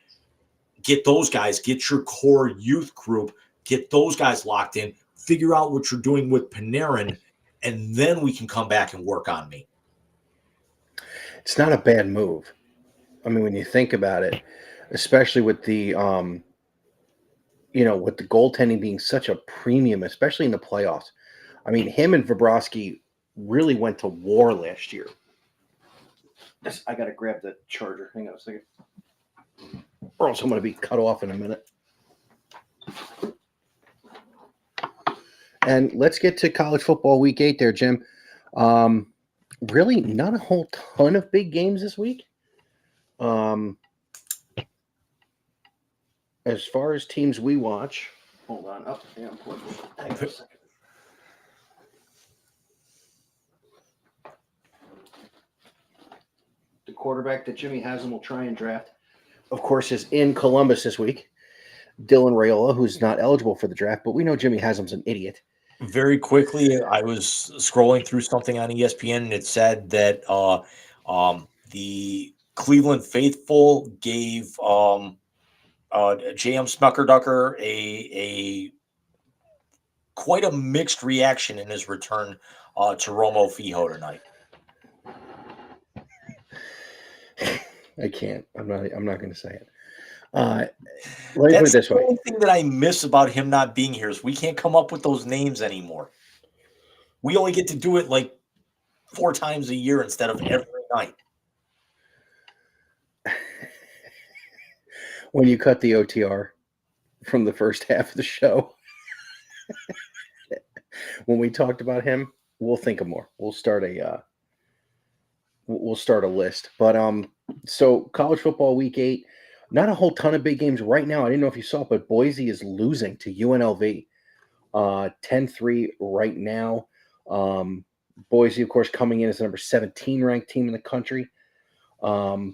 Get those guys, get your core youth group, get those guys locked in, figure out what you're doing with Panarin, and then we can come back and work on me. It's not a bad move. I mean, when you think about it, especially with the with the goaltending being such a premium, especially in the playoffs. I mean, him and Bobrovsky really went to war last year. I got to grab the charger. Hang on a second. Or else I'm going to be cut off in a minute. And let's get to college football week 8 there, Jim. Really not a whole ton of big games this week. As far as teams we watch, hold on. Oh, yeah, I'm plugged in. Hang on a second. The quarterback that Jimmy Haslam will try and draft, of course, is in Columbus this week. Dylan Raiola, who's not eligible for the draft, but we know Jimmy Haslam's an idiot. Very quickly, I was scrolling through something on ESPN, and it said that the Cleveland Faithful gave J.M. Smuckerducker a quite a mixed reaction in his return to Romo Fijo tonight. I can't. I'm not going to say it. Let me put it this way. The only thing that I miss about him not being here is we can't come up with those names anymore. We only get to do it like 4 times a year instead of every night. When you cut the OTR from the first half of the show, when we talked about him, we'll think of more. We'll start a list. But so college football week 8. Not a whole ton of big games right now. I didn't know if you saw it, but Boise is losing to UNLV 10-3 right now. Boise, of course, coming in as the number 17 ranked team in the country. Oh,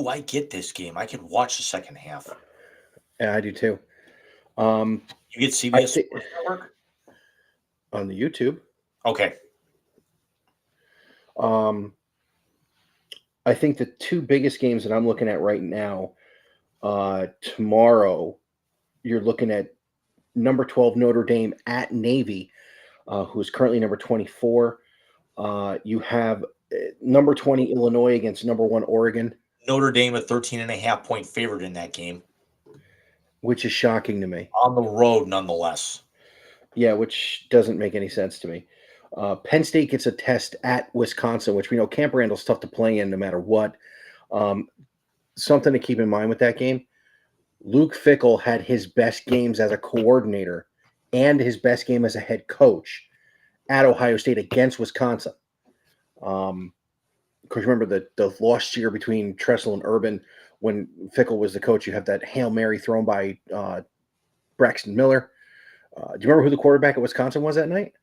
I get this game. I can watch the second half. Yeah, I do too. You get CBS Sports Network? On the YouTube. Okay. I think the 2 biggest games that I'm looking at right now, tomorrow, you're looking at number 12 Notre Dame at Navy, who is currently number 24. You have number 20 Illinois against number 1 Oregon, Notre Dame a 13.5 point favorite in that game which is shocking to me. on the road, nonetheless. Yeah, which doesn't make any sense to me. Penn State gets a test at Wisconsin, which we know Camp Randall's tough to play in no matter what. Something to keep in mind with that game, Luke Fickell had his best games as a coordinator and his best game as a head coach at Ohio State against Wisconsin. Because remember the lost year between Tressel and Urban when Fickell was the coach, you have that Hail Mary thrown by Braxton Miller. Do you remember who the quarterback at Wisconsin was that night?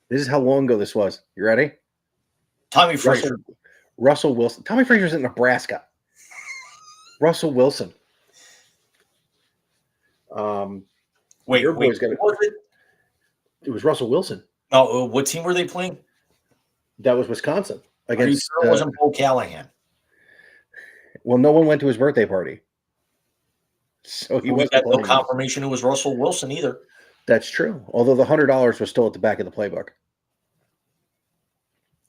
This is how long ago this was. You ready? Tommy Frazier. Russell Wilson. Tommy Frazier's in Nebraska. Russell Wilson. Wait, your boy's what got was it? It was Russell Wilson. Oh, what team were they playing? That was Wisconsin Are you against. sure it wasn't Bo Callahan? Well, no one went to his birthday party, so he We wasn't got no playing. confirmation it was Russell Wilson either. That's true. Although the $100 was still at the back of the playbook.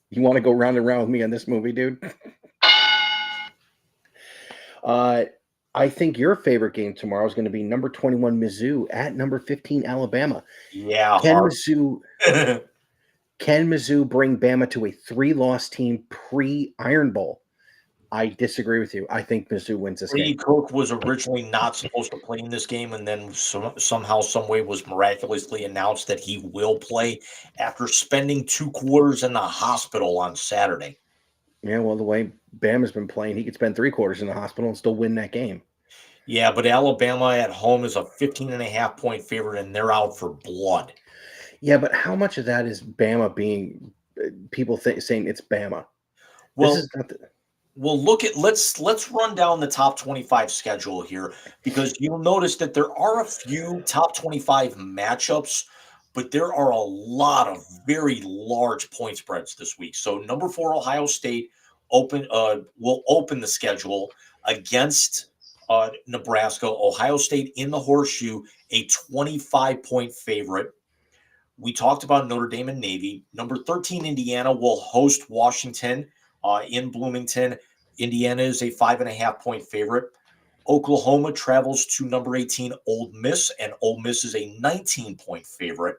You want to go round and round with me on this movie, dude? I think your favorite game tomorrow is going to be number 21 Mizzou at number 15 Alabama. Yeah, Can hard. Mizzou bring Bama to a 3-loss team pre-Iron Bowl? I disagree with you. I think Mizzou wins this Brady game. Cook was originally not supposed to play in this game, and then somehow, some way, was miraculously announced that he will play after spending 2 quarters in the hospital on Saturday. Yeah, well, the way Bama's been playing, he could spend 3 quarters in the hospital and still win that game. Yeah, but Alabama at home is a 15.5 point favorite, and they're out for blood. Yeah, but how much of that is Bama being people saying it's Bama? Well, This is not the, Well, let's run down the top 25 schedule here, because you'll notice that there are a few top 25 matchups, but there are a lot of very large point spreads this week. So number 4 Ohio State will open the schedule against Nebraska. Ohio State in the Horseshoe, a 25-point favorite. We talked about Notre Dame and Navy. Number 13 Indiana will host Washington in Bloomington. Indiana is a 5.5-point favorite. Oklahoma travels to number 18 Ole Miss, and Ole Miss is a 19-point favorite.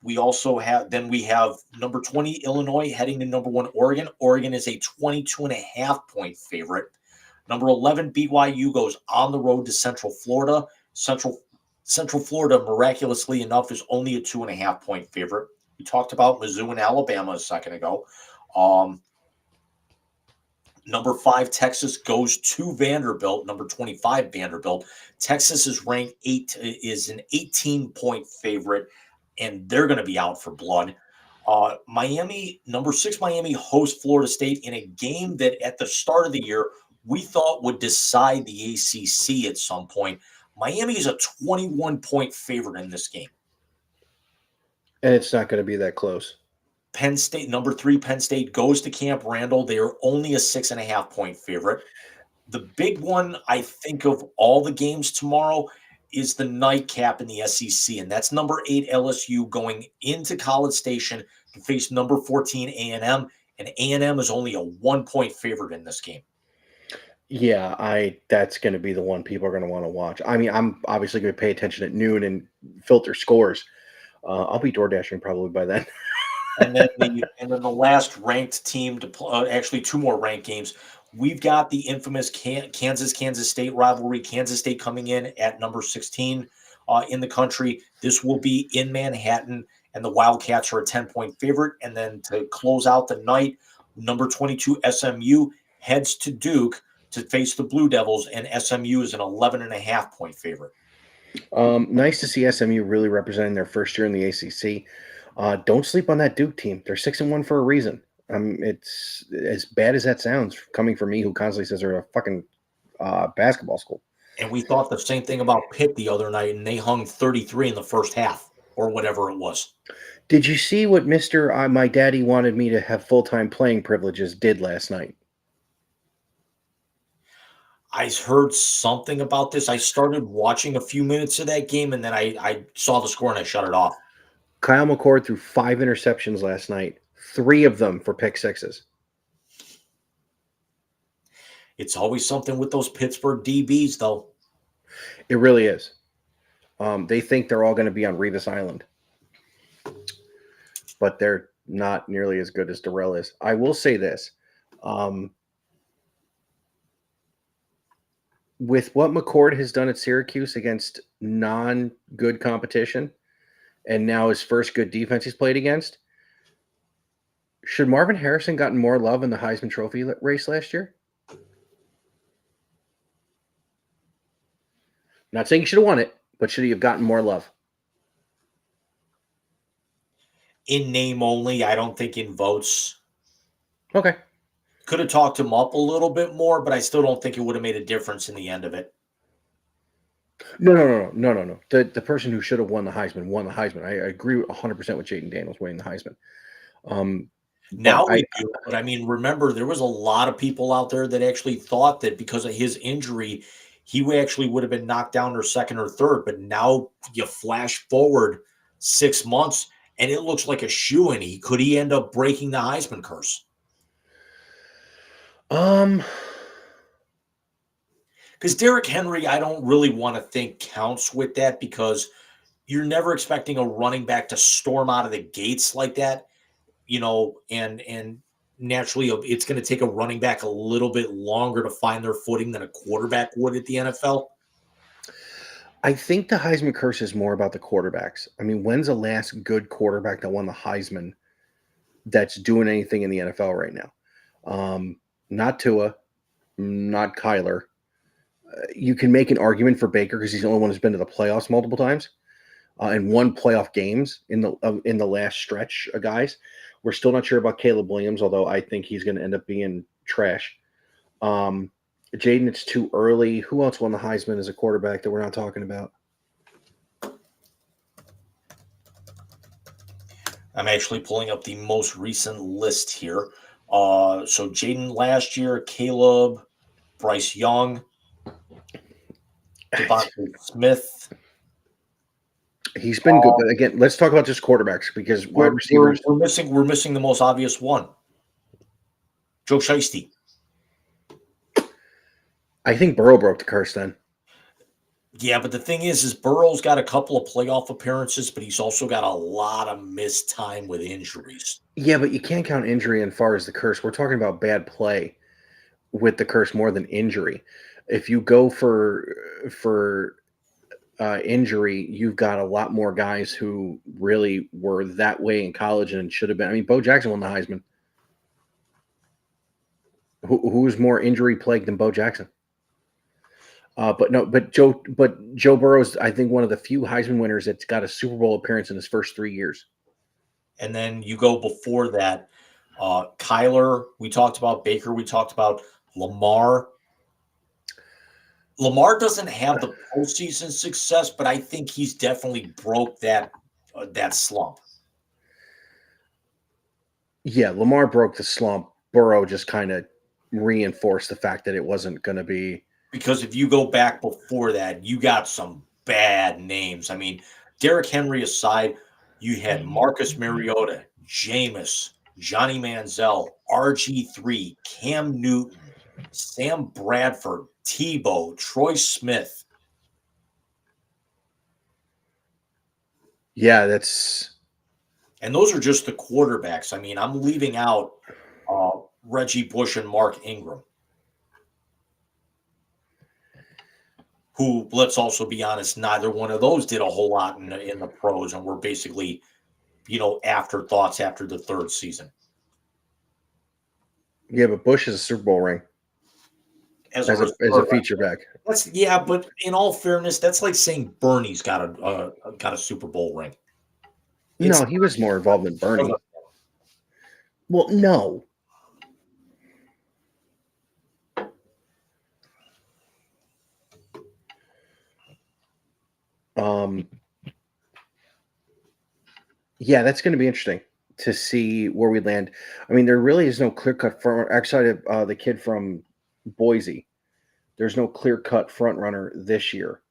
We have number 20 Illinois heading to number 1 Oregon. Oregon is a 22.5-point favorite. Number 11 BYU goes on the road to Central Florida. Central Florida, miraculously enough, is only a 2.5-point favorite. We talked about Mizzou and Alabama a second ago. Number 5, Texas goes to Vanderbilt. Number 25, Vanderbilt. Texas is ranked is an 18-point favorite, and they're going to be out for blood. Miami, number 6, Miami hosts Florida State in a game that at the start of the year we thought would decide the ACC at some point. Miami is a 21-point favorite in this game. and it's not going to be that close. Penn State, number 3, Penn State goes to Camp Randall. They are only a 6.5-point favorite. The big one, I think, of all the games tomorrow is the nightcap in the SEC, and that's number 8 LSU going into College Station to face number 14 A&M, and A&M is only a 1-point favorite in this game. Yeah, that's going to be the one people are going to want to watch. I mean, I'm obviously going to pay attention at noon and filter scores. I'll be door dashing probably by then. And then the last ranked team to actually 2 more ranked games. We've got the infamous Kansas State rivalry. Kansas State coming in at number 16 in the country. This will be in Manhattan, and the Wildcats are a 10-point favorite. And then to close out the night, number 22 SMU heads to Duke to face the Blue Devils, and SMU is an 11.5-point favorite. Nice to see SMU really representing their first year in the ACC. Don't sleep on that Duke team. They're 6-1 for a reason. It's as bad as that sounds coming from me, who constantly says they're a fucking basketball school. And we thought the same thing about Pitt the other night, and they hung 33 in the first half or whatever it was. Did you see what Mr. My daddy wanted me to have full-time playing privileges did last night? I heard something about this. I started watching a few minutes of that game, and then I saw the score and I shut it off. Kyle McCord threw 5 interceptions last night, 3 of them for pick sixes. It's always something with those Pittsburgh DBs, though. It really is. They think they're all going to be on Revis Island, but they're not nearly as good as Darrell is. I will say this. With what McCord has done at Syracuse against non-good competition, and now his first good defense he's played against, should Marvin Harrison gotten more love in the Heisman Trophy race last year? Not saying he should have won it, but should he have gotten more love? In name only, I don't think in votes. Okay. Could have talked him up a little bit more, but I still don't think it would have made a difference in the end of it. No. The person who should have won the Heisman won the Heisman. I agree 100% with Jaden Daniels winning the Heisman. Now we do, but I mean, remember, there was a lot of people out there that actually thought that because of his injury, he actually would have been knocked down or second or third. But now you flash forward 6 months, and it looks like a shoo-in. Could he end up breaking the Heisman curse? Because Derrick Henry, I don't really want to think counts with that, because you're never expecting a running back to storm out of the gates like that, and naturally it's going to take a running back a little bit longer to find their footing than a quarterback would at the NFL. I think the Heisman curse is more about the quarterbacks. I mean, when's the last good quarterback that won the Heisman that's doing anything in the NFL right now? Not Tua, not Kyler. You can make an argument for Baker because he's the only one who's been to the playoffs multiple times and won playoff games in the last stretch of guys. We're still not sure about Caleb Williams, although I think he's going to end up being trash. Jaden, it's too early. Who else won the Heisman as a quarterback that we're not talking about? I'm actually pulling up the most recent list here. So Jaden last year, Caleb, Bryce Young, Devontae Smith. He's been good, but again, let's talk about just quarterbacks because wide receivers. We're missing the most obvious one. Joe Shiesty. I think Burrow broke the curse then. Yeah, but the thing is Burrow's got a couple of playoff appearances, but he's also got a lot of missed time with injuries. Yeah, but you can't count injury as far as the curse. We're talking about bad play with the curse more than injury. If you go for injury, you've got a lot more guys who really were that way in college and should have been. I mean, Bo Jackson won the Heisman. Who's more injury plagued than Bo Jackson? But Joe Burrow's, I think, one of the few Heisman winners that's got a Super Bowl appearance in his first 3 years. And then you go before that, Kyler, we talked about Baker, we talked about Lamar. Lamar doesn't have the postseason success, but I think he's definitely broke that slump. Yeah, Lamar broke the slump. Burrow just kind of reinforced the fact that it wasn't going to be. Because if you go back before that, you got some bad names. I mean, Derrick Henry aside, you had Marcus Mariota, Jameis, Johnny Manziel, RG3, Cam Newton, Sam Bradford, Tebow, Troy Smith. Yeah, that's. And those are just the quarterbacks. I mean, I'm leaving out Reggie Bush and Mark Ingram, who, let's also be honest, neither one of those did a whole lot in the pros and were basically, afterthoughts after the third season. Yeah, but Bush is a Super Bowl ring as a feature back. But in all fairness, that's like saying Bernie's got a Super Bowl ring. No, he was more involved than Bernie. Well, no. Yeah, that's going to be interesting to see where we land. I mean, there really is no clear-cut front. Actually, the kid from Boise, there's no clear-cut front runner this year,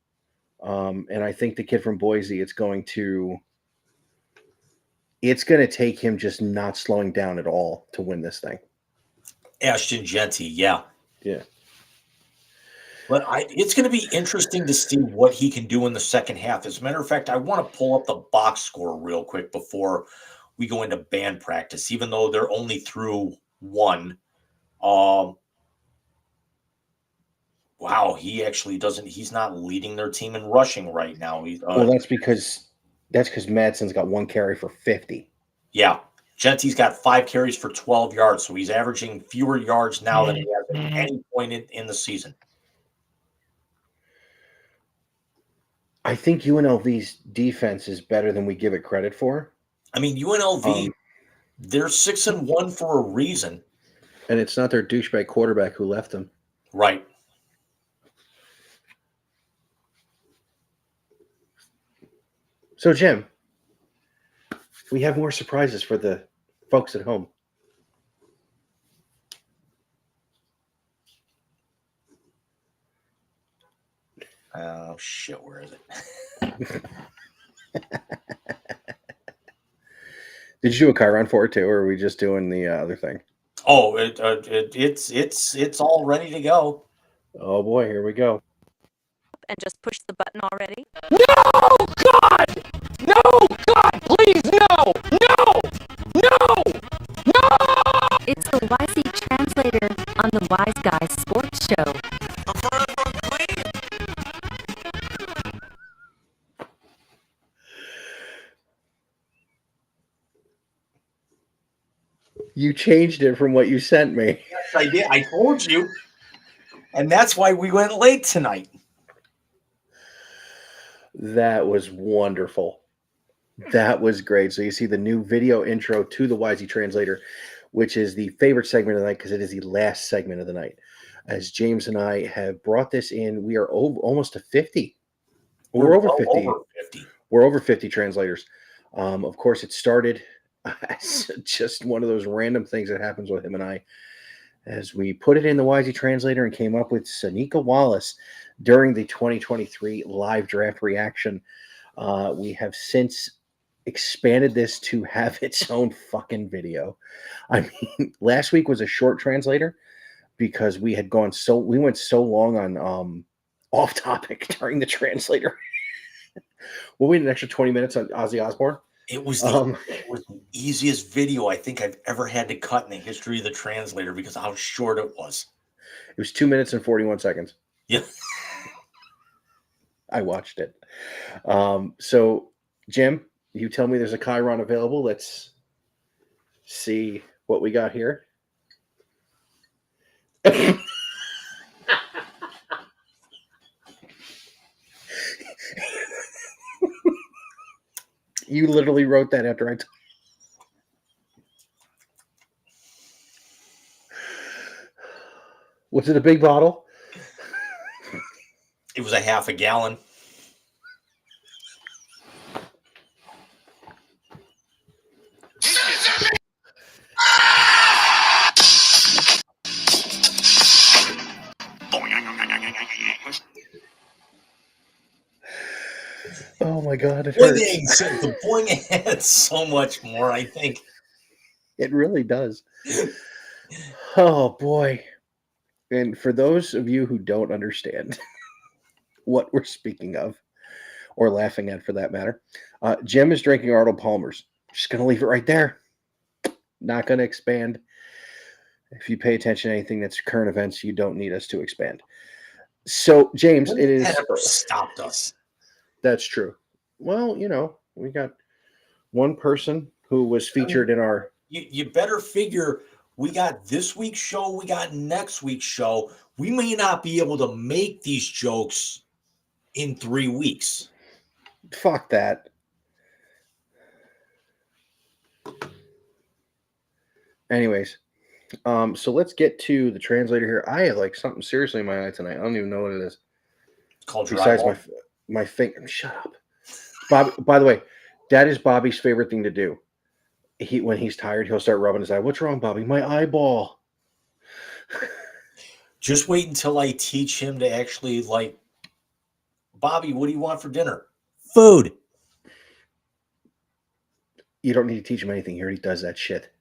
and I think the kid from Boise is going to it's going to take him just not slowing down at all to win this thing. Ashton Genty, yeah. Yeah. But it's going to be interesting to see what he can do in the second half. As a matter of fact, I want to pull up the box score real quick before we go into band practice, even though they're only through one. Wow, he actually doesn't. He's not leading their team in rushing right now. Well, that's because Madsen's got 1 carry for 50. Yeah, Genty's got 5 carries for 12 yards, so he's averaging fewer yards now than he has at any point in the season. I think UNLV's defense is better than we give it credit for. I mean, UNLV, they're 6-1 for a reason. And it's not their douchebag quarterback who left them. Right. So, Jim, we have more surprises for the folks at home. Oh, shit, where is it? Did you do a Chiron for it too, or are we just doing the other thing? Oh, it's all ready to go. Oh boy, here we go. And just push the button already? No, God! No, God, please, no! No! No! No! It's the YC Translator on the Wise Guys Sports Show. You changed it from what you sent me. Yes, I did. I told you. And that's why we went late tonight. That was wonderful. That was great. So you see the new video intro to the YZ Translator, which is the favorite segment of the night because it is the last segment of the night. As James and I have brought this in, we are almost to 50. We're over 50. Over 50. We're over 50 translators. Of course, it started as just one of those random things that happens with him and I, as we put it in the YZ Translator and came up with Sanika Wallace during the 2023 live draft reaction. We have since expanded this to have its own fucking video. I mean, last week was a short translator because we went so long on off topic during the translator. We'll wait an extra 20 minutes on Ozzy Osbourne. It was the easiest video I think I've ever had to cut in the history of the translator because of how short it was. It was 2 minutes and 41 seconds. Yeah. I watched it. So, Jim, you tell me there's a Chiron available. Let's see what we got here. You literally wrote that after I told. Was it a big bottle? It was a half a gallon. Oh my God, it hurts. The boing adds so much more, I think. It really does. Oh boy. And for those of you who don't understand what we're speaking of, or laughing at for that matter, Jim is drinking Arnold Palmer's. Just going to leave it right there. Not going to expand. If you pay attention to anything that's current events, you don't need us to expand. So, James, it is. That ever stopped us. That's true. Well, you know, we got one person who was featured in our. You better figure we got this week's show, we got next week's show. We may not be able to make these jokes in 3 weeks. Fuck that. Anyways, so let's get to the translator here. I have like something seriously in my eye tonight. I don't even know what it is. It's called Besides drywall. my finger. Shut up. Bob, by the way, that is Bobby's favorite thing to do. When he's tired, he'll start rubbing his eye. What's wrong, Bobby? My eyeball. Just wait until I teach him to actually like, Bobby, what do you want for dinner? Food. You don't need to teach him anything. He already does that shit.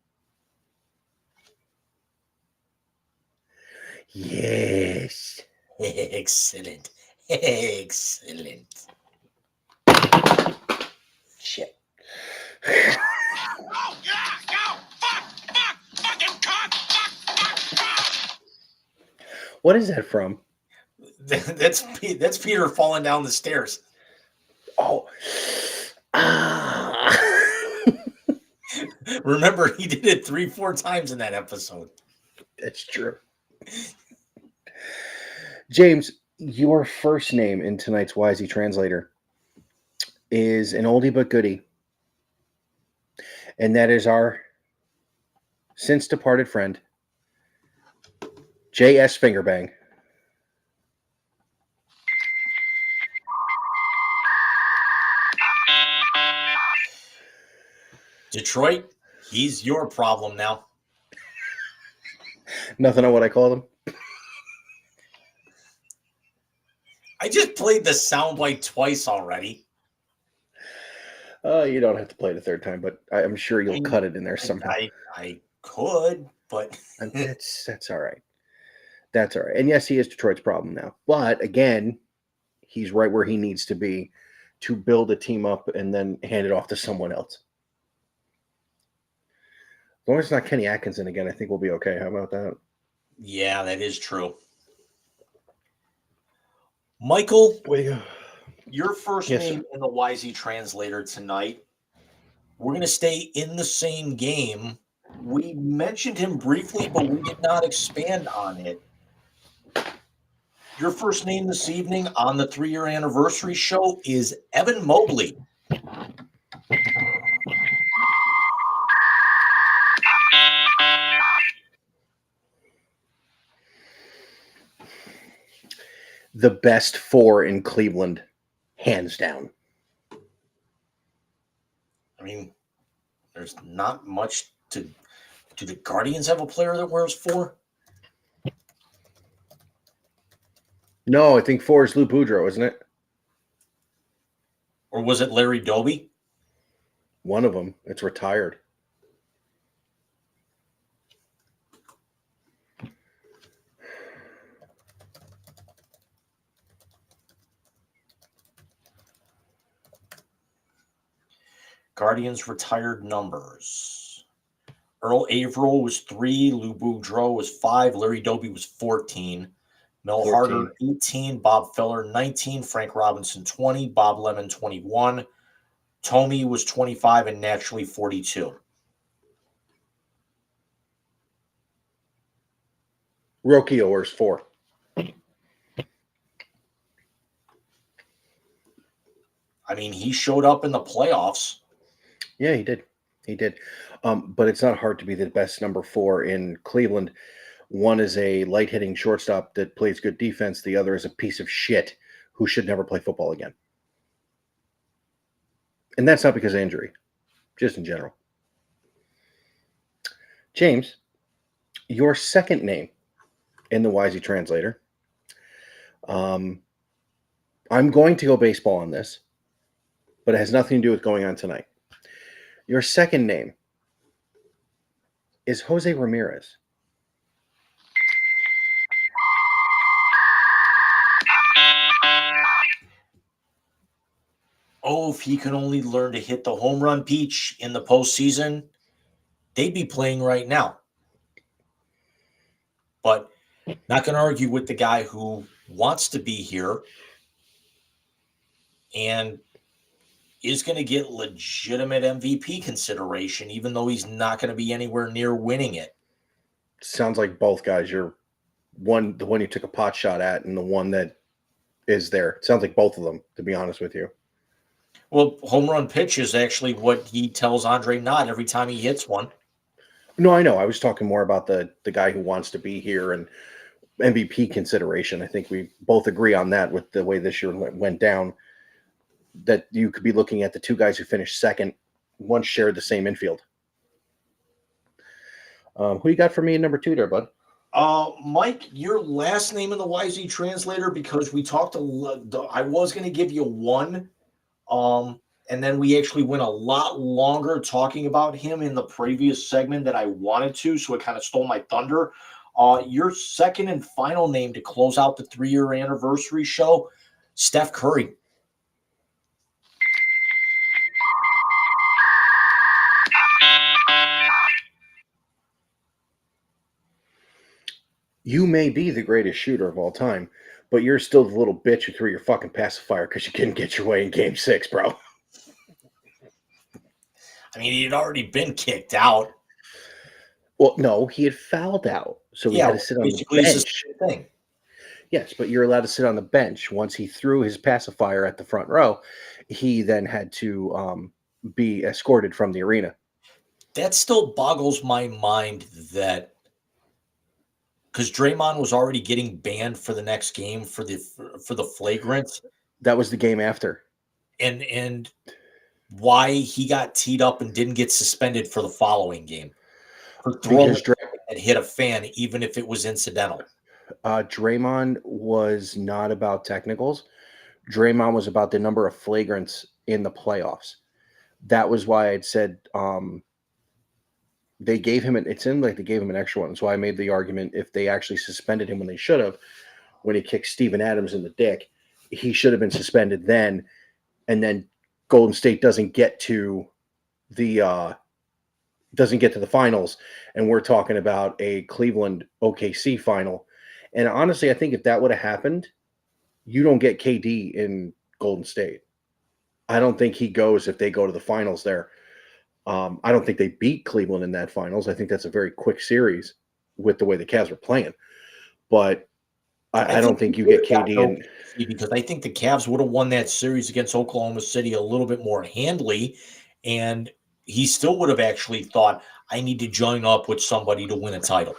Yes. Excellent. Excellent. Shit. What is that from? That's Peter falling down the stairs. Oh. Ah. Remember, he did it 3-4 times in that episode. That's true. James, your first name in tonight's Wisey Translator is an oldie but goodie. And that is our since departed friend, J.S. Fingerbang. Detroit, he's your problem now. Nothing on what I called him. I just played the soundbite twice already. You don't have to play it a third time, but I'm sure you'll cut it in there somehow. I could, but And that's all right. That's all right. And yes, he is Detroit's problem now. But again, he's right where he needs to be to build a team up and then hand it off to someone else. As long as it's not Kenny Atkinson again, I think we'll be okay. How about that? yeah, that is true. Michael, Way to go. your first Yes, sir. name in the Wisey Translator tonight. We're going to stay in the same game. We mentioned him briefly, but we did not expand on it. Your first name this evening on the 3-year anniversary show is Evan Mobley. The best 4 in Cleveland, hands down. I mean, there's not much to. Do the Guardians have a player that wears 4? No, I think 4 is Lou Boudreau, isn't it? Or was it Larry Doby? One of them. It's retired. Guardians retired numbers. Earl Averill was 3. Lou Boudreau was 5. Larry Doby was 14. Mel 14. Harder, 18. Bob Feller, 19. Frank Robinson, 20. Bob Lemon, 21. Tomey was 25 and naturally 42. Roki Orr's 4. I mean, he showed up in the playoffs. Yeah, he did. He did. But it's not hard to be the best number 4 in Cleveland. One is a light-hitting shortstop that plays good defense. The other is a piece of shit who should never play football again. And that's not because of injury, just in general. James, your second name in the Wisey Translator. I'm going to go baseball on this, but it has nothing to do with going on tonight. Your second name is Jose Ramirez. Oh, if he could only learn to hit the home run peach in the postseason, they'd be playing right now. But not going to argue with the guy who wants to be here and is going to get legitimate MVP consideration, even though he's not going to be anywhere near winning it. Sounds like both guys. You're the one you took a pot shot at, and the one that is there. It sounds like both of them, to be honest with you. Well, home run pitch is actually what he tells Andre Knott every time he hits one. No, I know. I was talking more about the guy who wants to be here and MVP consideration. I think we both agree on that with the way this year went down, that you could be looking at the two guys who finished second. One shared the same infield. Who you got for me in number 2 there, bud? Mike, your last name in the YZ Translator, because we talked I was going to give you one. and then we actually went a lot longer talking about him in the previous segment that I wanted to, so it kind of stole my thunder. Your second and final name to close out the 3-year anniversary show, Steph Curry. You may be the greatest shooter of all time, but you're still the little bitch who threw your fucking pacifier because you couldn't get your way in Game 6, bro. I mean, he had already been kicked out. Well, no, he had fouled out, so he had to sit on the basically it's the bench. same thing. Yes, but you're allowed to sit on the bench. Once he threw his pacifier at the front row, he then had to be escorted from the arena. That still boggles my mind that because Draymond was already getting banned for the next game for the flagrants, That was the game after. and why he got teed up and didn't get suspended for the following game for throwing Because that hit a fan, even if it was incidental. Draymond was not about technicals. Draymond was about the number of flagrants in the playoffs. That was why I'd said they gave him it seemed like they gave him an extra one. So I made the argument if they actually suspended him when they should have, when he kicked Steven Adams in the dick, he should have been suspended then. And then Golden State doesn't get to the finals, and we're talking about a Cleveland OKC final. And honestly, I think if that would have happened, you don't get KD in Golden State. I don't think he goes if they go to the finals there. I don't think they beat Cleveland in that finals. I think that's a very quick series with the way the Cavs are playing. But I don't think you get KD in. Because I think the Cavs would have won that series against Oklahoma City a little bit more handily, and he still would have actually thought, I need to join up with somebody to win a title.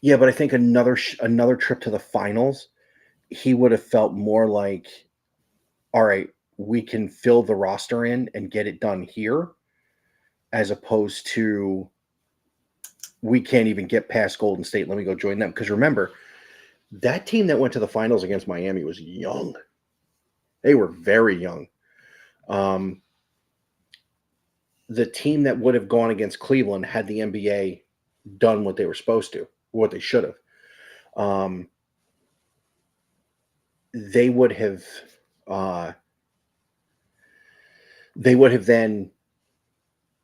Yeah, but I think another trip to the finals, he would have felt more like, all right, we can fill the roster in and get it done here, as opposed to we can't even get past Golden State. Let me go join them. Because remember, that team that went to the finals against Miami was young. They were very young. The team that would have gone against Cleveland had the NBA done what they were supposed to, what they should have. They would have then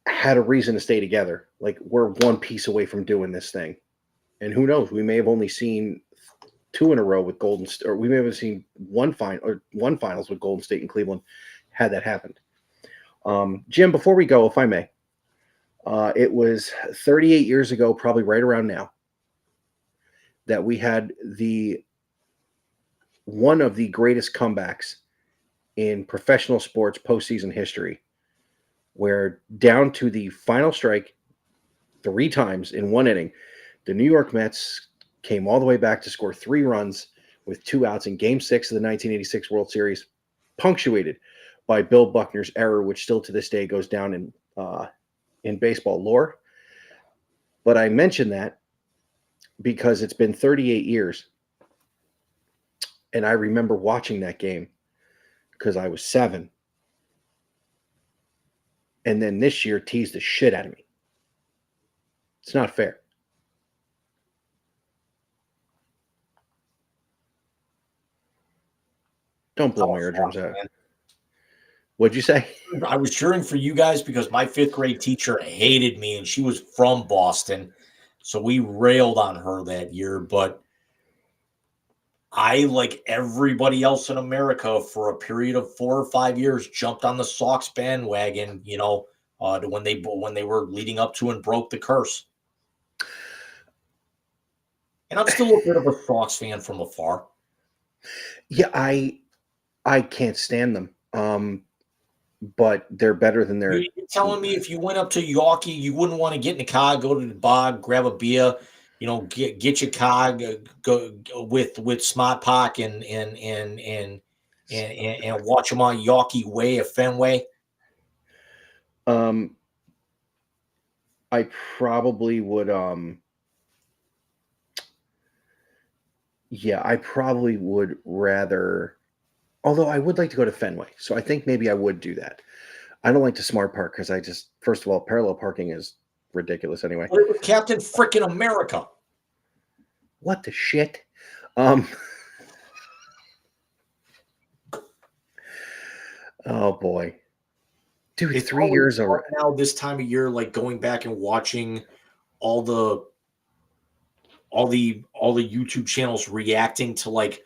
had a reason to stay together. Like, we're one piece away from doing this thing. And who knows, we may have only seen 2 in a row with Golden State, or we may have seen one finals with Golden State and Cleveland had that happened. Jim, before we go, if I may, it was 38 years ago, probably right around now, that we had one of the greatest comebacks in professional sports postseason history, where down to the final strike 3 times in one inning, the New York Mets came all the way back to score 3 runs with 2 outs in Game 6 of the 1986 World Series, punctuated by Bill Buckner's error, which still to this day goes down in baseball lore. But I mention that because it's been 38 years, and I remember watching that game because I was 7. And then this year teased the shit out of me. It's not fair. Don't blow my eardrums out. What'd you say? I was cheering for you guys because my 5th grade teacher hated me, and she was from Boston. So we railed on her that year. But I, like everybody else in America, for a period of 4 or 5 years, jumped on the Sox bandwagon, to when they were leading up to and broke the curse. And I'm still a bit of a Sox fan from afar. Yeah, I can't stand them. But they're better than their. You're telling me if you went up to Yawkey, you wouldn't want to get in the car, go to the bar, grab a beer, get your car, go with Smart Park and watch them on Yawkey Way or Fenway? I probably would. I probably would rather Although I would like to go to Fenway, so I think maybe I would do that. I don't like the Smart Park because I just, first of all, parallel parking is ridiculous anyway. But it was Captain Frickin' America. What the shit? Oh boy, dude, It's 3 always years fun already. now this time of year, like going back and watching all the YouTube channels reacting to like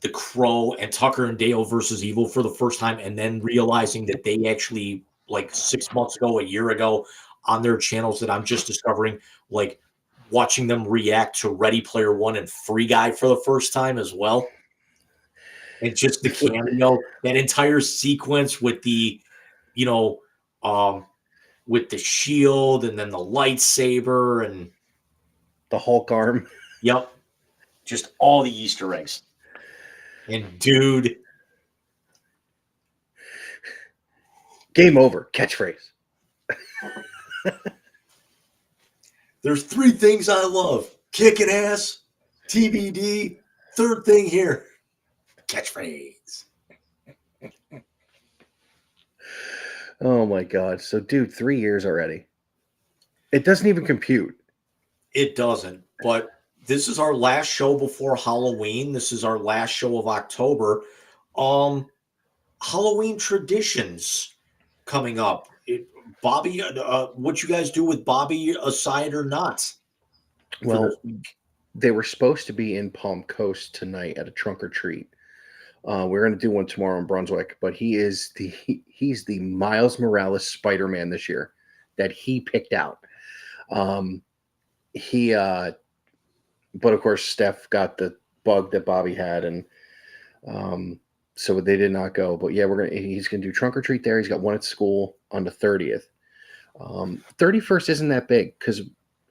the Crow and Tucker and Dale versus Evil for the first time, and then realizing that they actually like 6 months ago, a year ago, on their channels that I'm just discovering, like watching them react to Ready Player One and Free Guy for the first time as well. And just the cameo, that entire sequence with the, you know, with the shield and then the lightsaber and The Hulk arm. yep, just all the Easter eggs. And dude, Game over. Catchphrase. there's 3 things I love: kicking ass, TBD, third thing here, catchphrase. Oh my god. So, dude, 3 years already. It doesn't even compute. It doesn't, but this is our last show before Halloween. This is our last show of October. Halloween traditions coming up. Bobby, what you guys do with Bobby aside or not? for Well, this week? they were supposed to be in Palm Coast tonight at a trunk or treat. We're going to do one tomorrow in Brunswick, but he's the Miles Morales Spider-Man this year that he picked out. But of course, Steph got the bug that Bobby had, and so they did not go. But yeah, he's gonna do trunk or treat there. He's got one at school on the 30th. 31st isn't that big because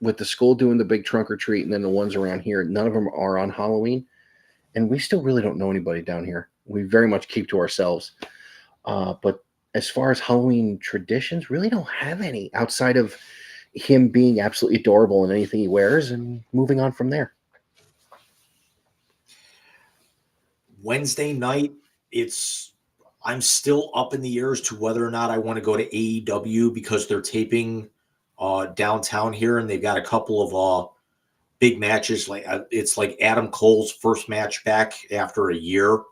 with the school doing the big trunk or treat and then the ones around here, none of them are on Halloween, and we still really don't know anybody down here. We very much keep to ourselves. But as far as Halloween traditions, really don't have any outside of him being absolutely adorable in anything he wears and moving on from there. Wednesday night, I'm still up in the air as to whether or not I want to go to AEW because they're taping downtown here, and they've got a couple of big matches. Like it's like Adam Cole's first match back after a year.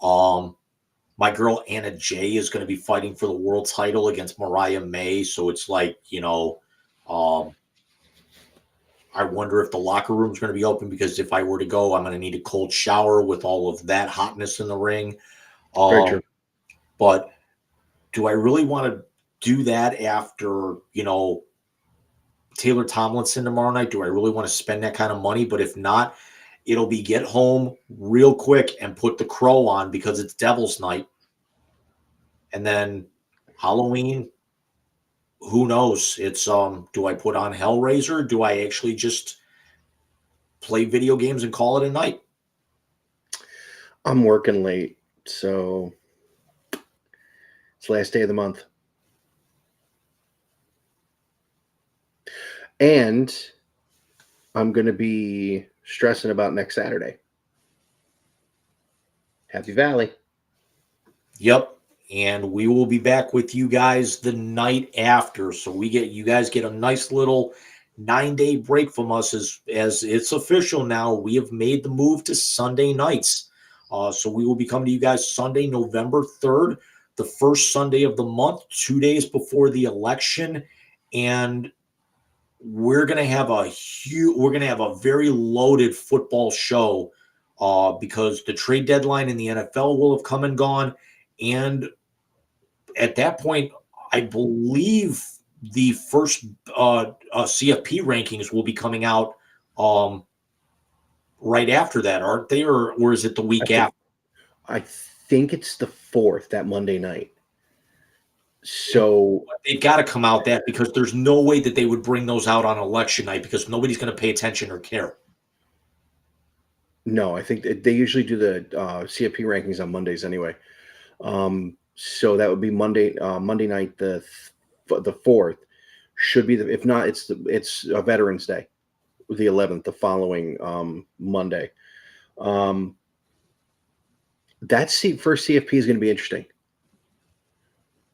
My girl Anna Jay is going to be fighting for the world title against Mariah May, so it's like, I wonder if the locker room's going to be open, because if I were to go, I'm going to need a cold shower with all of that hotness in the ring. Very true. But do I really want to do that after, Taylor Tomlinson tomorrow night? Do I really want to spend that kind of money? But if not, it'll be get home real quick and put the Crow on because it's Devil's Night. And then Halloween, who knows? It's do I put on Hellraiser? Do I actually just play video games and call it a night? I'm working late, so it's last day of the month. And I'm going to be stressing about next Saturday. Happy Valley. Yep. And we will be back with you guys the night after. So you guys get a nice little 9-day break from us as it's official now. We have made the move to Sunday nights. So we will be coming to you guys Sunday, November 3rd, the first Sunday of the month, 2 days before the election. And we're going to have a very loaded football show because the trade deadline in the NFL will have come and gone. And at that point, I believe the first CFP rankings will be coming out right after that, aren't they? Or is it the week after? I think it's the 4th, that Monday night. So they've got to come out that, because there's no way that they would bring those out on election night because nobody's going to pay attention or care. No, I think they usually do the CFP rankings on Mondays anyway. So that would be Monday night, the 4th should be if not, it's a Veterans Day, the 11th, the following Monday. first CFP is going to be interesting.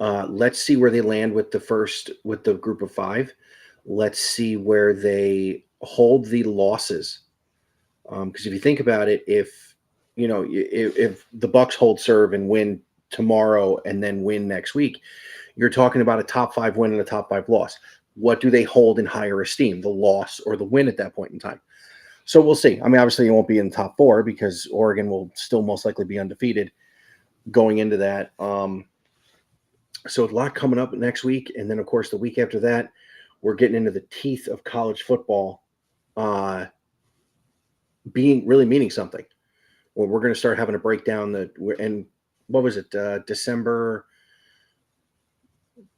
Let's see where they land with the group of 5. Let's see where they hold the losses. Because if you think about it, if the Bucks hold serve and win tomorrow and then win next week, you're talking about a top 5 win and a top 5 loss. What do they hold in higher esteem, the loss or the win at that point in time? So we'll see. I mean, obviously it won't be in the top 4 because Oregon will still most likely be undefeated going into that. So a lot coming up next week. And then, of course, the week after that, we're getting into the teeth of college football meaning something. Well, we're going to start having to break down and what was it, December?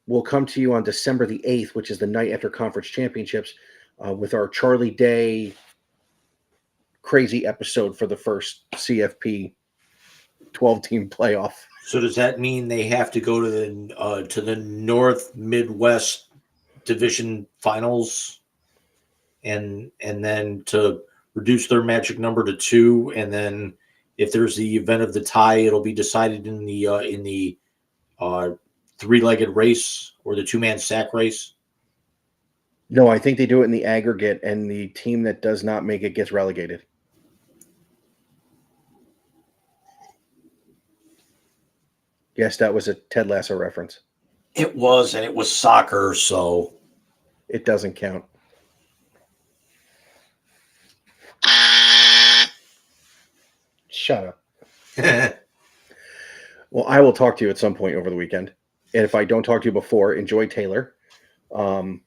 We'll come to you on December the 8th, which is the night after conference championships, with our Charlie Day crazy episode for the first CFP 12-team playoff. So does that mean they have to go to the North Midwest Division Finals, and then to reduce their magic number to 2, and then if there's the event of the tie, it'll be decided in the 3-legged race or the 2-man sack race? No, I think they do it in the aggregate, and the team that does not make it gets relegated. Yes, that was a Ted Lasso reference. It was, and it was soccer, so it doesn't count. Shut up. Well, I will talk to you at some point over the weekend. And if I don't talk to you before, enjoy Taylor. And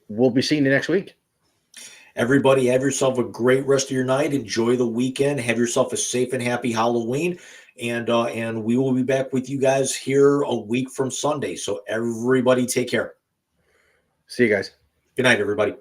we'll be seeing you next week. Everybody, have yourself a great rest of your night. Enjoy the weekend. Have yourself a safe and happy Halloween. And we will be back with you guys here a week from Sunday. So everybody take care. See you guys. Good night, everybody.